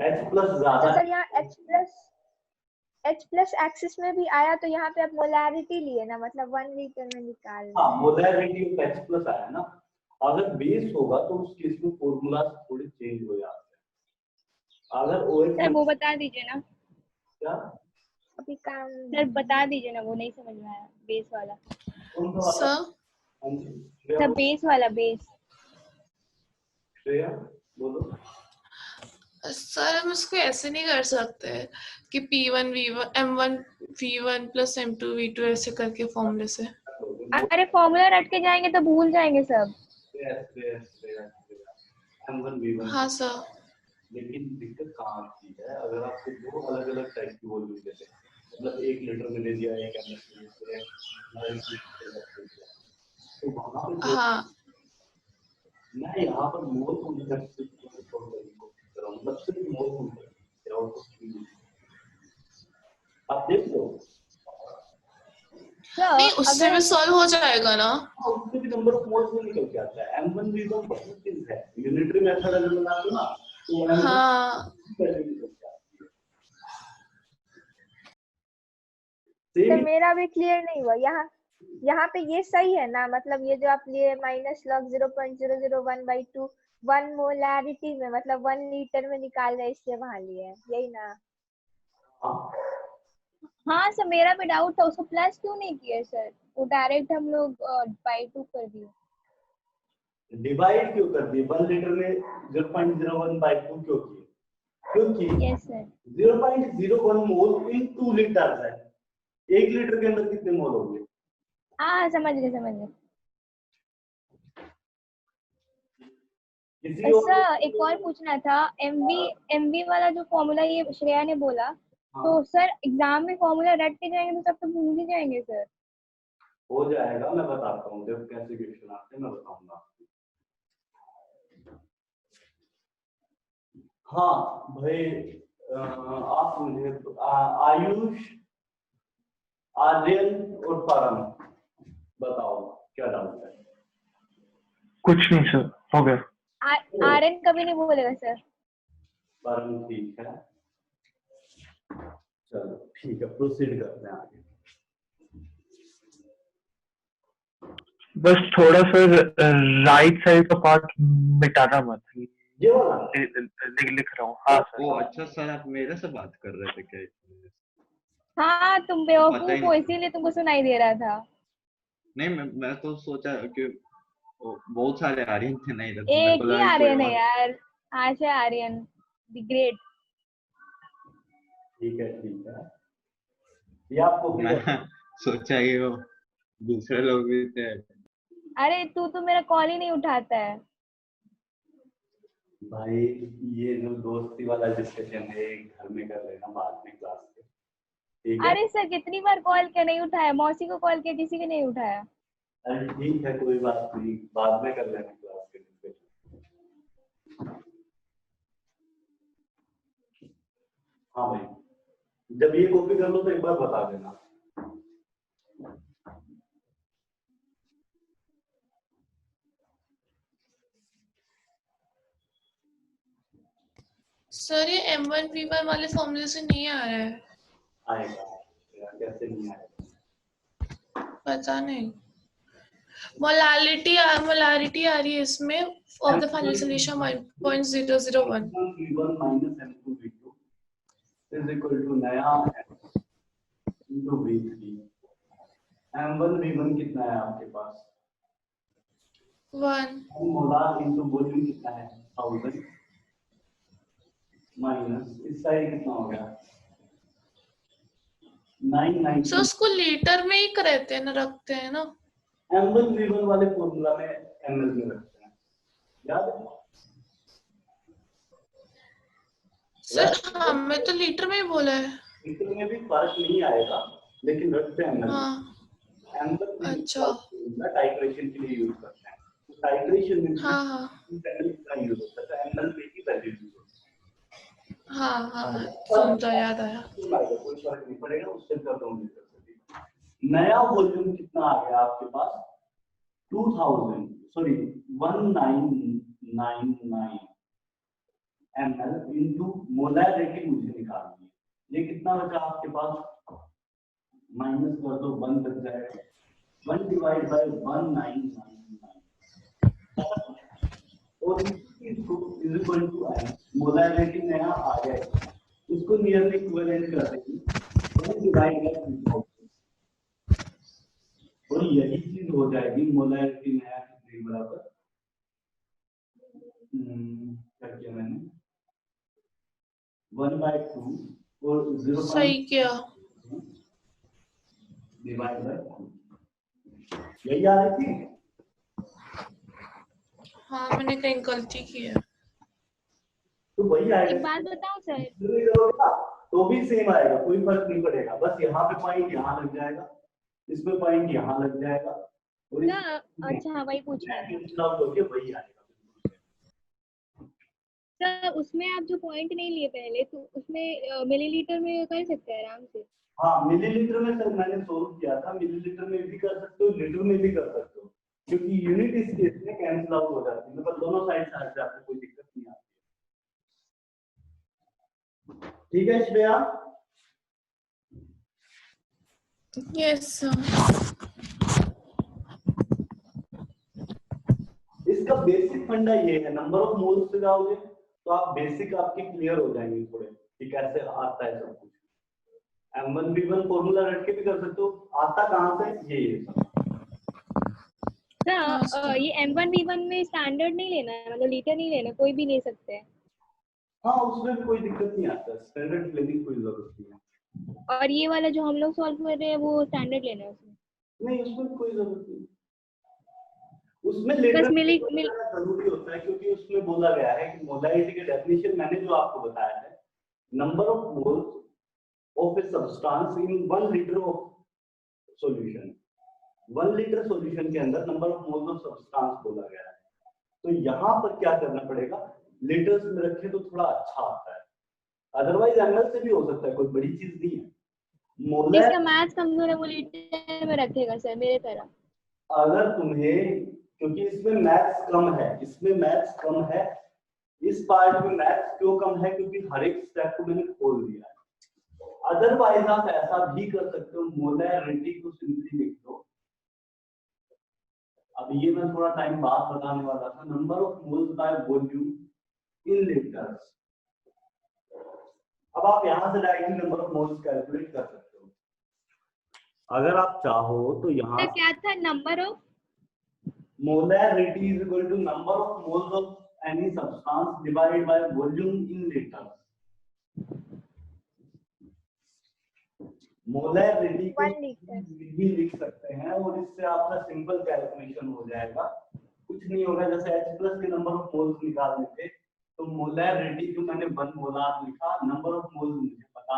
H प्लस ज्यादा। तो सर यहाँ H plus H plus axis में भी आया तो यहाँ पे आप मोलैरिटी लिए ना, मतलब 1 लीटर में निकाल रहे हाँ हैं। मोलैरिटी ऑफ H प्लस आया ना, अगर बेस होगा तो उस केस में फॉर्मूला थोड़े चेंज हो जाते हैं। अगर OH सर वो बता दीजिए ना, क्या अभी काम सर बता दीजिए ना, वो नहीं समझ में आया बेस वाला। कौन सा वाला? सर हाँ जी, सर बेस वाला, बेस। श्रेया बोलो। सर हम इसको ऐसे नहीं कर सकते कि P1 V1 M1 V1 plus M2 V2 ऐसे करके फॉर्मूले से। अरे फॉर्मूला रट के जाएंगे तो भूल जाएंगे सब। M1 V1 हाँ सर। लेकिन दिक्कत कहाँ आती है, अगर आपको दो अलग अलग टाइप की वॉल्यूम देते हैं, मतलब 1 लीटर में दे दिया, 1 ml में दे दिया, तो वहाँ पे हाँ मैं यहाँ पर मोल को नहीं कर सकता, मतलब सिर्फ मोल को कर और कुछ भी नहीं। आप देख लो नहीं, सर उससे अगर भी सॉल्व हो जाएगा ना। हाँ, उससे भी नंबर ऑफ मोल्स में निकल के आता है। M1 V1 बहुत चीज है, यूनिटरी मेथड अगर लगाते हो ना तो M1 हाँ वैल्यू निकल के आती है। सर सेम मेरा भी क्लियर नहीं हुआ। यहाँ पे ये सही है ना, मतलब ये जो आप लिए माइनस लॉग 0.001/2 1 मोलैरिटी में, मतलब 1 लीटर में निकाल रहे, इसलिए वहां लिए है, यही ना? हाँ सर मेरा भी डाउट था, उसको प्लस क्यों नहीं किया सर, वो डायरेक्ट हम लोग बाई 2 कर दिए। डिवाइड क्यों कर दिए? 1 लीटर में 0.01/2 क्यों किए? क्योंकि यस सर। 0.01 मोल इन 2 लीटर है। 1 लीटर के अंदर कितने मोल होंगे? हाँ समझ गए। किसी और सर एक और पूछना था, एमवी वाला जो फॉर्मूला ये श्रेया ने बोला, तो सर एग्जाम में फॉर्मूला रट के जाएंगे तो सब तो भूल ही जाएंगे सर। हो जाएगा, मैं बताता हूँ जब कैसे क्वेश्चन आते हैं मैं बताऊंगा आपको। हाँ भाई आप मुझे आयुष, आर्यन और परम बताओ क्या डाउट है? कुछ नहीं सर, हो गया। आर्यन कभी नहीं बोलेगा सर। परम ठीक है, चलो ठीक है, प्रोसीड करते हैं आगे। बस थोड़ा सर राइट साइड का पार्ट मिटाना मत, ये वाला लिख रहा हूँ। हाँ सर। ओ अच्छा सर, आप मेरे से बात कर रहे थे क्या? हाँ तुम पता ही बेवकूफ हो नहीं। इसीलिए तुमको सुनाई दे रहा था। नहीं मैं तो सोचा कि बहुत सारे आर्यन थे ना इधर, तो मेरे एक को ही लगा कि कोई आर्यन है और। यार, आशा आर्यन द ग्रेट। ठीक है, ये आपको भी मैं सोचा कि वो दूसरे लोग भी थे। अरे तू तो मेरा कॉल ही नहीं उठाता है। भाई ये जो दोस्ती वाला डिस्कशन है घर में कर लेना बाद में क्लास में, ठीक है? अरे सर कितनी बार कॉल किया, नहीं उठाया, मौसी को कॉल किया, किसी को नहीं उठाया। अरे ठीक है, कोई बात नहीं, बाद में कर लेना क्लास के डिस्कशन। हाँ भाई, जब ये कॉपी कर लो तो एक बार बता देना। सर ये M1 V1 वाले फॉर्मूले से नहीं आ रहा है। आएगा, कैसे नहीं आएगा पता नहीं। मोलारिटी आ रही है इसमें of the final solution 1.001 V1 minus M2 V2 is equal to नया into V3। M1 V1 कितना है आपके पास? 1 मोलार इंटू वॉल्यूम कितना है? 1000 माइनस इस साइड कितना हो गया? 990। सर उसको लीटर में ही रहते हैं ना, रखते हैं ना। M1 V1 वाले फॉर्मूला में ml में रखते हैं, याद है? सर हमें तो लीटर में ही बोला है। लीटर में भी फर्क नहीं आएगा, लेकिन रखते हैं ml। हाँ ml अच्छा। टाइट्रेशन के लिए यूज करते हैं, टाइट्रेशन में हाँ ml का यूज होता है, ml में ही वैल्यू यूज होती है। हाँ समझा, याद आया। कोई फर्क नहीं पड़ेगा, उससे कर दूंगी। नया वॉल्यूम कितना आ गया आपके पास? 2000 सॉरी 1999 ml इनटू मोलैरिटी मुझे निकालनी है। ये कितना बचा आपके पास, माइनस कर दो 1 बच जाएगा, 1 डिवाइड बाय 1999 और इसको is equal to n, molarity नया आ गया, इसको नियरली इक्विवेलेंट कर देंगे 1 डिवाइड बाय 2000 और यही चीज हो जाएगी मोलैरिटी नया कितने बराबर, क्या किया मैंने 1/2 और 0 सही किया। डिवाइड बाय 2, यही आ रही थी। हाँ मैंने कहीं गलती की है। तो वही आएगा, एक बात बताऊं सर, तो भी सेम आएगा, कोई फर्क नहीं पड़ेगा, बस यहाँ पे पॉइंट यहाँ लग जाएगा, इसमें पॉइंट यहाँ लग जाएगा और ना अच्छा हाँ वही पूछना था वही आएगा। सर। उसमें आप जो पॉइंट नहीं लिए पहले, तो उसमें मिलीलीटर में कर सकते हैं आराम से। हाँ मिलीलीटर में सर मैंने सोल्व किया था, मिलीलीटर में भी कर सकते हो, लीटर में भी कर सकते हो, क्योंकि यूनिट इस केस में कैंसिल आउट हो जाती है, मतलब दोनों साइड से हट जाते, कोई दिक्कत नहीं आती। ठीक है श्रेया? Yes sir. इसका बेसिक फंडा ये है, नंबर ऑफ मोल्स से जाओगे तो आप बेसिक आपके क्लियर हो जाएंगे थोड़े कि कैसे आता है सब कुछ। M1V1 फॉर्मूला रट के भी कर सकते हो, आता कहाँ से ये सब। सर ये M1V1 में स्टैंडर्ड नहीं लेना है, मतलब लीटर नहीं लेना, कोई भी ले सकते हैं। हाँ उसमें भी कोई दिक्कत नहीं आता, स्टैंडर्ड लेने की कोई जरूरत नहीं है। और ये वाला जो हम लोग सॉल्व कर रहे हैं वो स्टैंडर्ड लेना है उसमें। नहीं उसमें कोई जरूरत नहीं, उसमें बस लेटर मिली जरूरी होता है, क्योंकि उसमें बोला गया है कि मोलारिटी के डेफिनेशन मैंने जो आपको बताया है, number of moles of a substance in 1 litre of solution, 1 litre solution के अंदर number of moles of substance बोला गया है। तो यहाँ पर क्या करना पड़ेगा, लीटर्स में रखे तो थोड़ा अच्छा आता है, अदरवाइज एमएल से भी हो सकता है, कोई बड़ी चीज नहीं है। जिसका मैथ्स कमजोर है वो लीटर में रखेगा सर, मेरे तरह। अगर तुम्हें, क्योंकि इसमें मैथ्स कम है, इसमें मैथ्स कम है, इस पार्ट में मैथ्स क्यों कम है, क्योंकि हर एक स्टेप को मैंने खोल दिया है। अदरवाइज आप ऐसा भी कर सकते हो, मोलैरिटी को सिंपली लिख दो। अब ये मैं थोड़ा टाइम बाद बताने वाला था, number of moles by volume in litres. अब आप यहां से directly number of moles calculate कर सकते हो, अगर आप चाहो तो यहाँ तो क्या था number of molarity is equal to number of moles of any substance divided by volume in liters. Molarity को 1 लीटर भी लिख सकते हैं और इससे आपका सिंपल कैलकुलेशन हो जाएगा, कुछ नहीं होगा। जैसे H+ के नंबर ऑफ मोल्स निकालने थे तो मोलैरिटी जो मैंने 1 मोलार लिखा, नंबर ऑफ मोल्स मुझे पता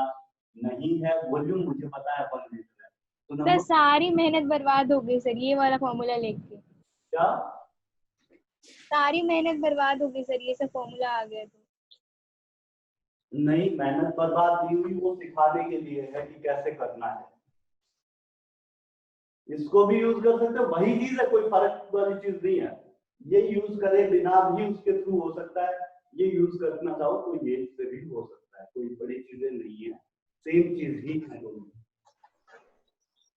नहीं है, वॉल्यूम मुझे पता है 1 लीटर है, तो सर नंबर सारी मेहनत बर्बाद हो गई सर ये वाला फॉर्मूला लेके। क्या, सारी मेहनत बर्बाद हो गई सर, ये सब फॉर्मूला आ गया तो। नहीं मेहनत बर्बाद नहीं हुई, वो सिखाने के लिए है कि कैसे करना है। इसको भी यूज कर सकते हो, वही चीज है, कोई फर्क वाली चीज नहीं है। ये यूज करे बिना भी उसके थ्रू हो सकता है, ये यूज करना चाहो तो ये से भी हो सकता है, कोई बड़ी चीजें नहीं है, सेम चीज ही है दोनों।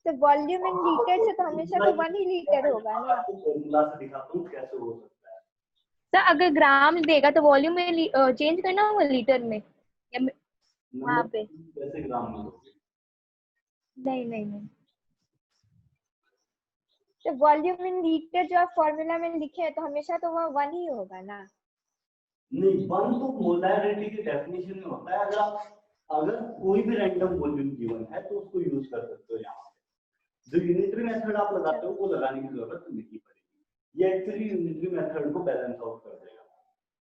तो वॉल्यूम इन लीटर से तो हमेशा तो 1 ही लीटर होगा ना। आपको फॉर्मूला से दिखाता हूँ कैसे हो सकता है। सर अगर ग्राम देगा तो वॉल्यूम में चेंज करना होगा लीटर में या वहाँ पे? कैसे ग्राम में होगा? नहीं तो वॉल्यूम इन लीटर जो आप फॉर्मूला में लिखे हैं तो हमेशा तो वो 1 ही होगा ना। नहीं, 1 तो मोलैरिटी की डेफिनेशन में होता है। अगर कोई भी रैंडम वॉल्यूम गिवन है तो उसको यूज कर सकते हो। यहाँ पे जो यूनिटरी मेथड आप लगाते हो वो लगाने की जरूरत नहीं पड़ेगी, ये एक्चुअली यूनिटरी मेथड को बैलेंस आउट कर देगा,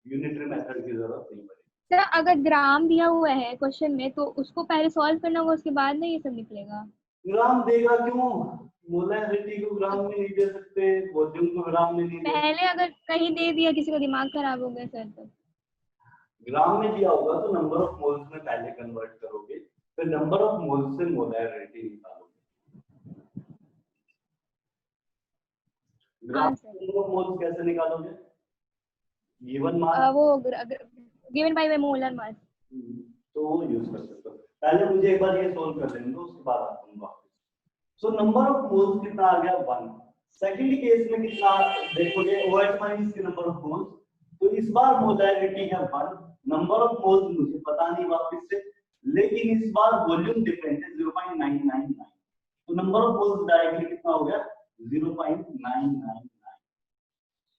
यूनिटरी मेथड की जरूरत नहीं पड़ेगी। सर अगर ग्राम दिया हुआ है क्वेश्चन में तो उसको पहले सॉल्व करना होगा, उसके बाद में ये सब निकलेगा। ग्राम देगा क्यों, मोलैरिटी को ग्राम में नहीं दे सकते, वॉल्यूम को ग्राम में नहीं दे सकते। पहले अगर कहीं दे दिया किसी का दिमाग खराब हो गया सर तो। ग्राम में दिया होगा तो नंबर ऑफ मोल्स में पहले कन्वर्ट करोगे, फिर नंबर ऑफ मोल्स से मोलैरिटी निकालोगे। ग्राम से नंबर ऑफ मोल्स कैसे निकालोगे, गिवन मास वो गिवन बाय मोलर मास। तो वो यूज कर सकते हो। पहले मुझे एक बार ये सोल्व कर लेने दो, उसके बाद आता हूँ वापस। सो नंबर ऑफ मोल्स कितना आ गया 1। सेकंड केस में कितना देखोगे OH माइनस के नंबर ऑफ मोल्स, तो इस बार मोलैरिटी है 1, नंबर ऑफ मोल्स मुझे पता नहीं वापस से, लेकिन इस बार वॉल्यूम डिफरेंस है 0.999, तो नंबर ऑफ मोल्स डायरेक्टली कितना हो गया 0.999।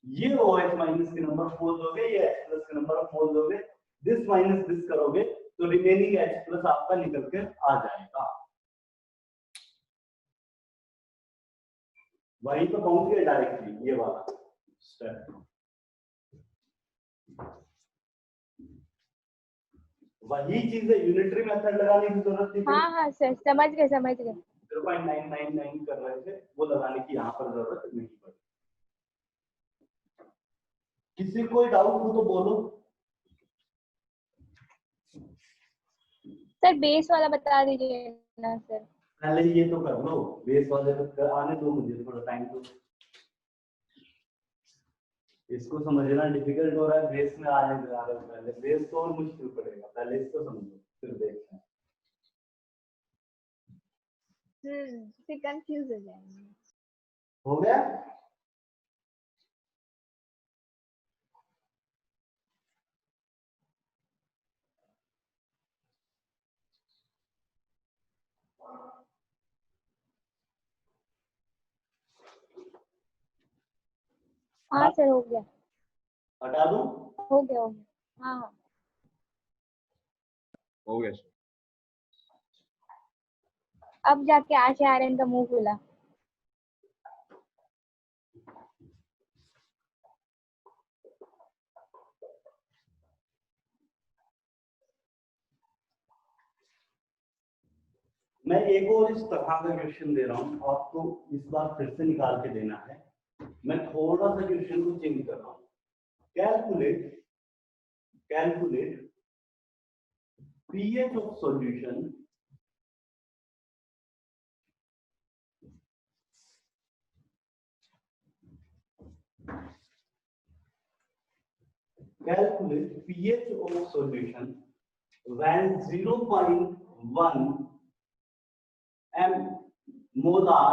ये OH माइनस के नंबर ऑफ मोल्स हो गए, ये H प्लस के नंबर ऑफ मोल्स हो गए, दिस माइनस दिस करोगे तो रिमेनिंग H प्लस आपका निकल के आ जाएगा। वहीं तो पहुंच गए डायरेक्टली, ये वाला स्टेप। वही चीज है, यूनिटरी मेथड लगाने की जरूरत थी। हाँ हाँ सर, समझ गए समझ गए। 0.999 कर रहे थे, वो लगाने की यहाँ पर जरूरत नहीं पड़ी। किसी कोई डाउट हो तो बोलो। सर बेस वाला बता दीजिए ना सर। पहले ये तो कर लो, बेस वाले तो आने दो, मुझे थोड़ा टाइम दो। इसको समझना डिफिकल्ट हो रहा है, बेस में आने जा रहा है, पहले बेस तो और मुश्किल पड़ेगा, पहले इसको समझो फिर देखते हैं। फिर कंफ्यूज हो जाएंगे। हो गया? हाँ सर हो गया। हटा दूं? हो गया हो गया। हाँ हाँ हो गया सर। अब जाके आशा आर्यन का मुंह खुला। मैं एक और इस तरह का क्वेश्चन दे रहा हूं आपको, इस बार फिर से निकाल के देना है। मैं थोड़ा सा क्वेश्चन को चेंज कर रहा हूं। Calculate pH of solution when 0.1 molar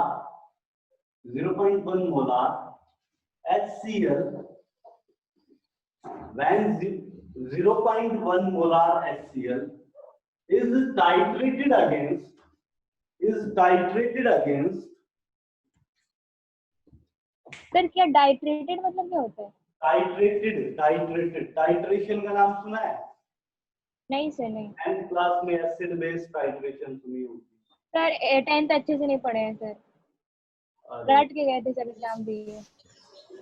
0.1 molar HCl, when 0.1 molar HCl is titrated against sir क्या डाइट्रेटेड मतलब क्या होता है? टाइट्रेशन का नाम सुना है? नहीं सर नहीं। 10th क्लास में एसिड बेस टाइट्रेशन सुनी होगी। सर 10th अच्छे से नहीं पढ़े हैं सर, रट के गए थे सर एग्जाम दिए।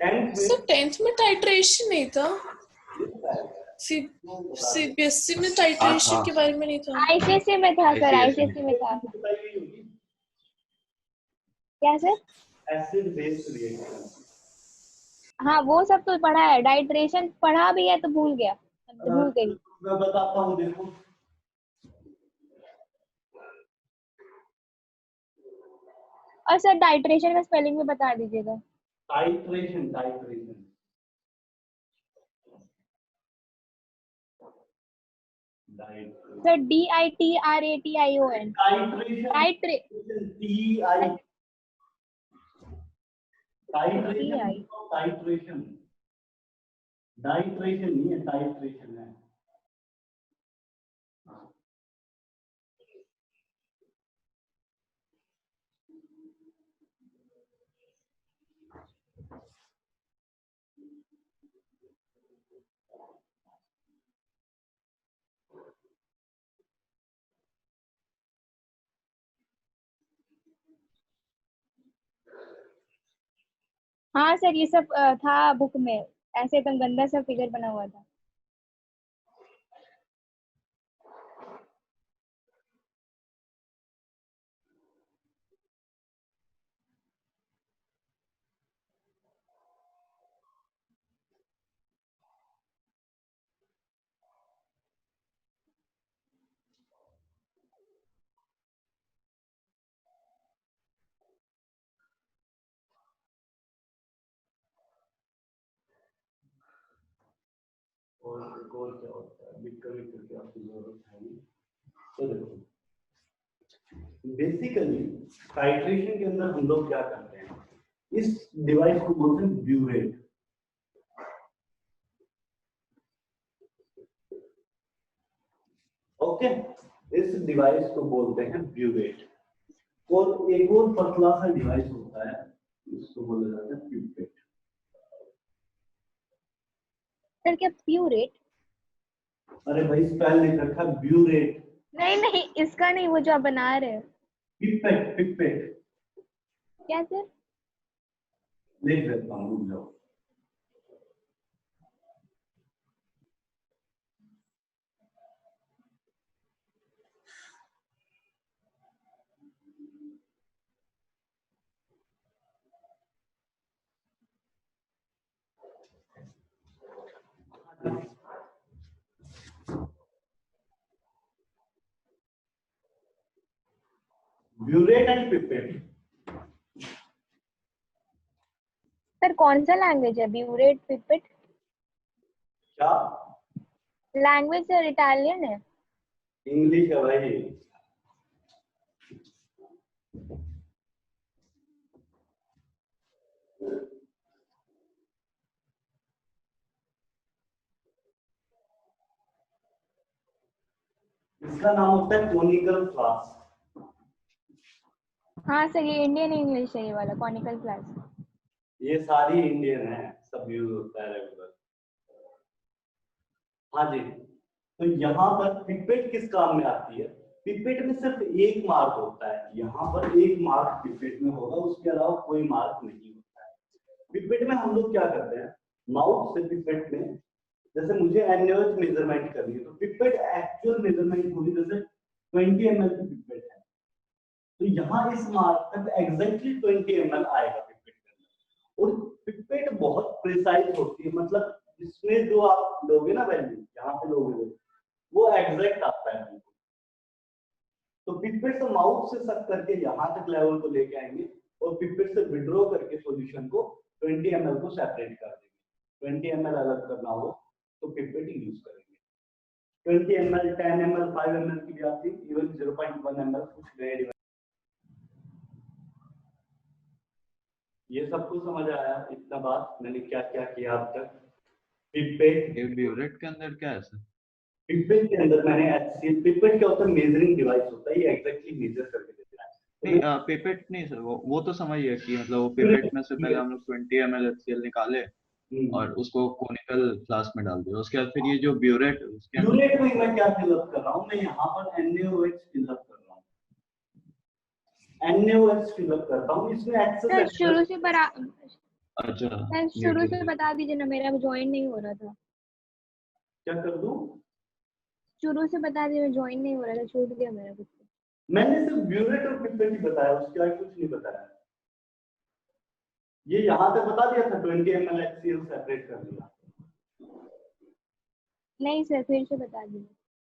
10th सर 10th में टाइट्रेशन नहीं था, में सीबीएसई में टाइट्रेशन के बारे में नहीं था। आईसीएसई में था सर, आईसीएसई में था। क्या सर? Acid base reaction. हाँ वो सब तो पढ़ा है, डाइट्रेशन पढ़ा भी है तो भूल गया, भूल गई। मैं बताता हूँ, देखो और सर डाइट्रेशन का स्पेलिंग भी बता दीजिएगा। टाइट्रेशन सर DITRATION टाइट्रेशन नहीं है, टाइट्रेशन है। हाँ सर ये सब था बुक में, ऐसे एकदम गंदा सा फिगर बना हुआ था। और एक और क्या होता है, लिख करके आपकी जरूरत है नहीं। तो देखो बेसिकली टाइट्रेशन के अंदर हम लोग क्या करते हैं, इस डिवाइस को बोलते हैं ब्यूरेट। ओके, इस डिवाइस को बोलते हैं ब्यूरेट। और एक और पतला सा डिवाइस होता है, इसको बोला जाता है पिपेट। सर क्या प्यूरेट? अरे भाई स्पेल लिख रखा ब्यूरेट। नहीं नहीं, इसका नहीं, वो जो आप बना रहे हो। पिपेट, पिपेट क्या सर? लिख देता हूँ, रुक जाओ। Burette and pipette. सर कौन सा लैंग्वेज है ब्यूरेट पिपेट? क्या? लैंग्वेज सर इटालियन है। इंग्लिश है भाई। इसका नाम होता है कोनिकल फ्लास्क। हाँ सर, ये इंडियन इंग्लिश है ये वाला कॉनिकल क्लास। ये सारी इंडियन है, सब यूज होता है रेगुलर। हाँ जी, तो यहाँ पर पिपेट किस काम में आती है? पिपेट में सिर्फ एक मार्क होता है, यहाँ पर एक मार्क पिपेट में होगा, उसके अलावा कोई मार्क नहीं होता है। पिपेट में हम लोग क्या करते हैं, माउथ से पिपेट में, जैसे मुझे एनएच मेजरमेंट करनी है तो पिपेट एक्चुअल मेजरमेंट होगी, जैसे 20 ml की पिपेट है तो यहाँ इस मार्क तक एग्जैक्टली 20 ml आएगा पिपेट के अंदर। और पिपेट बहुत प्रिसाइज होती है, मतलब इसमें जो आप लोगे ना वैल्यू, यहाँ पे लोगे वो एग्जैक्ट आता है बिल्कुल। तो पिपेट से माउथ से सक करके यहाँ तक लेवल को लेके आएंगे और पिपेट से विड्रॉ करके सॉल्यूशन को 20 ml को सेपरेट कर देंगे। 20 ml अलग करना हो तो पिपेट यूज करेंगे। 20 ml, 10 ml, 5 ml की भी आती है, इवन 0.1 ml कुछ नए। ये सबको समझ आया? इतना बात मैंने क्या क्या किया अब तक। पिपेट, ये ब्यूरेट के अंदर क्या है सर? पिपेट के अंदर मैंने HCl, पिपेट क्या होता है, मेजरिंग डिवाइस होता है, ये एग्जैक्टली मेजर करके देता है। नहीं पिपेट नहीं सर, वो तो समझिए कि मतलब वो पिपेट में से पहले हम लोग 20 ml HCl निकाले और उसको कोनिकल फ्लास्क में डाल दिया, उसके बाद फिर ये जो ब्यूरेट, उसके अंदर ब्यूरेट में मैं क्या फिलअप कर रहा हूँ, मैं यहाँ पर NaOH फिलअप कर रहा हूँ, NaOH फिलअप करता हूँ, इसमें सर शुरू से अच्छा सर शुरू से बता दीजिए ना, मेरा ज्वाइन नहीं हो रहा था। क्या कर दूं? शुरू से बता दीजिए, ज्वाइन नहीं हो रहा था, छूट गया मेरा कुछ। मैंने सिर्फ ब्यूरेट और पिपेट ही बताया, उसके आगे कुछ नहीं बताया। ये यहाँ तक बता दिया था, 20 ml HCl सेपरेट कर दिया। नहीं सर, फिर से बता दीजिए।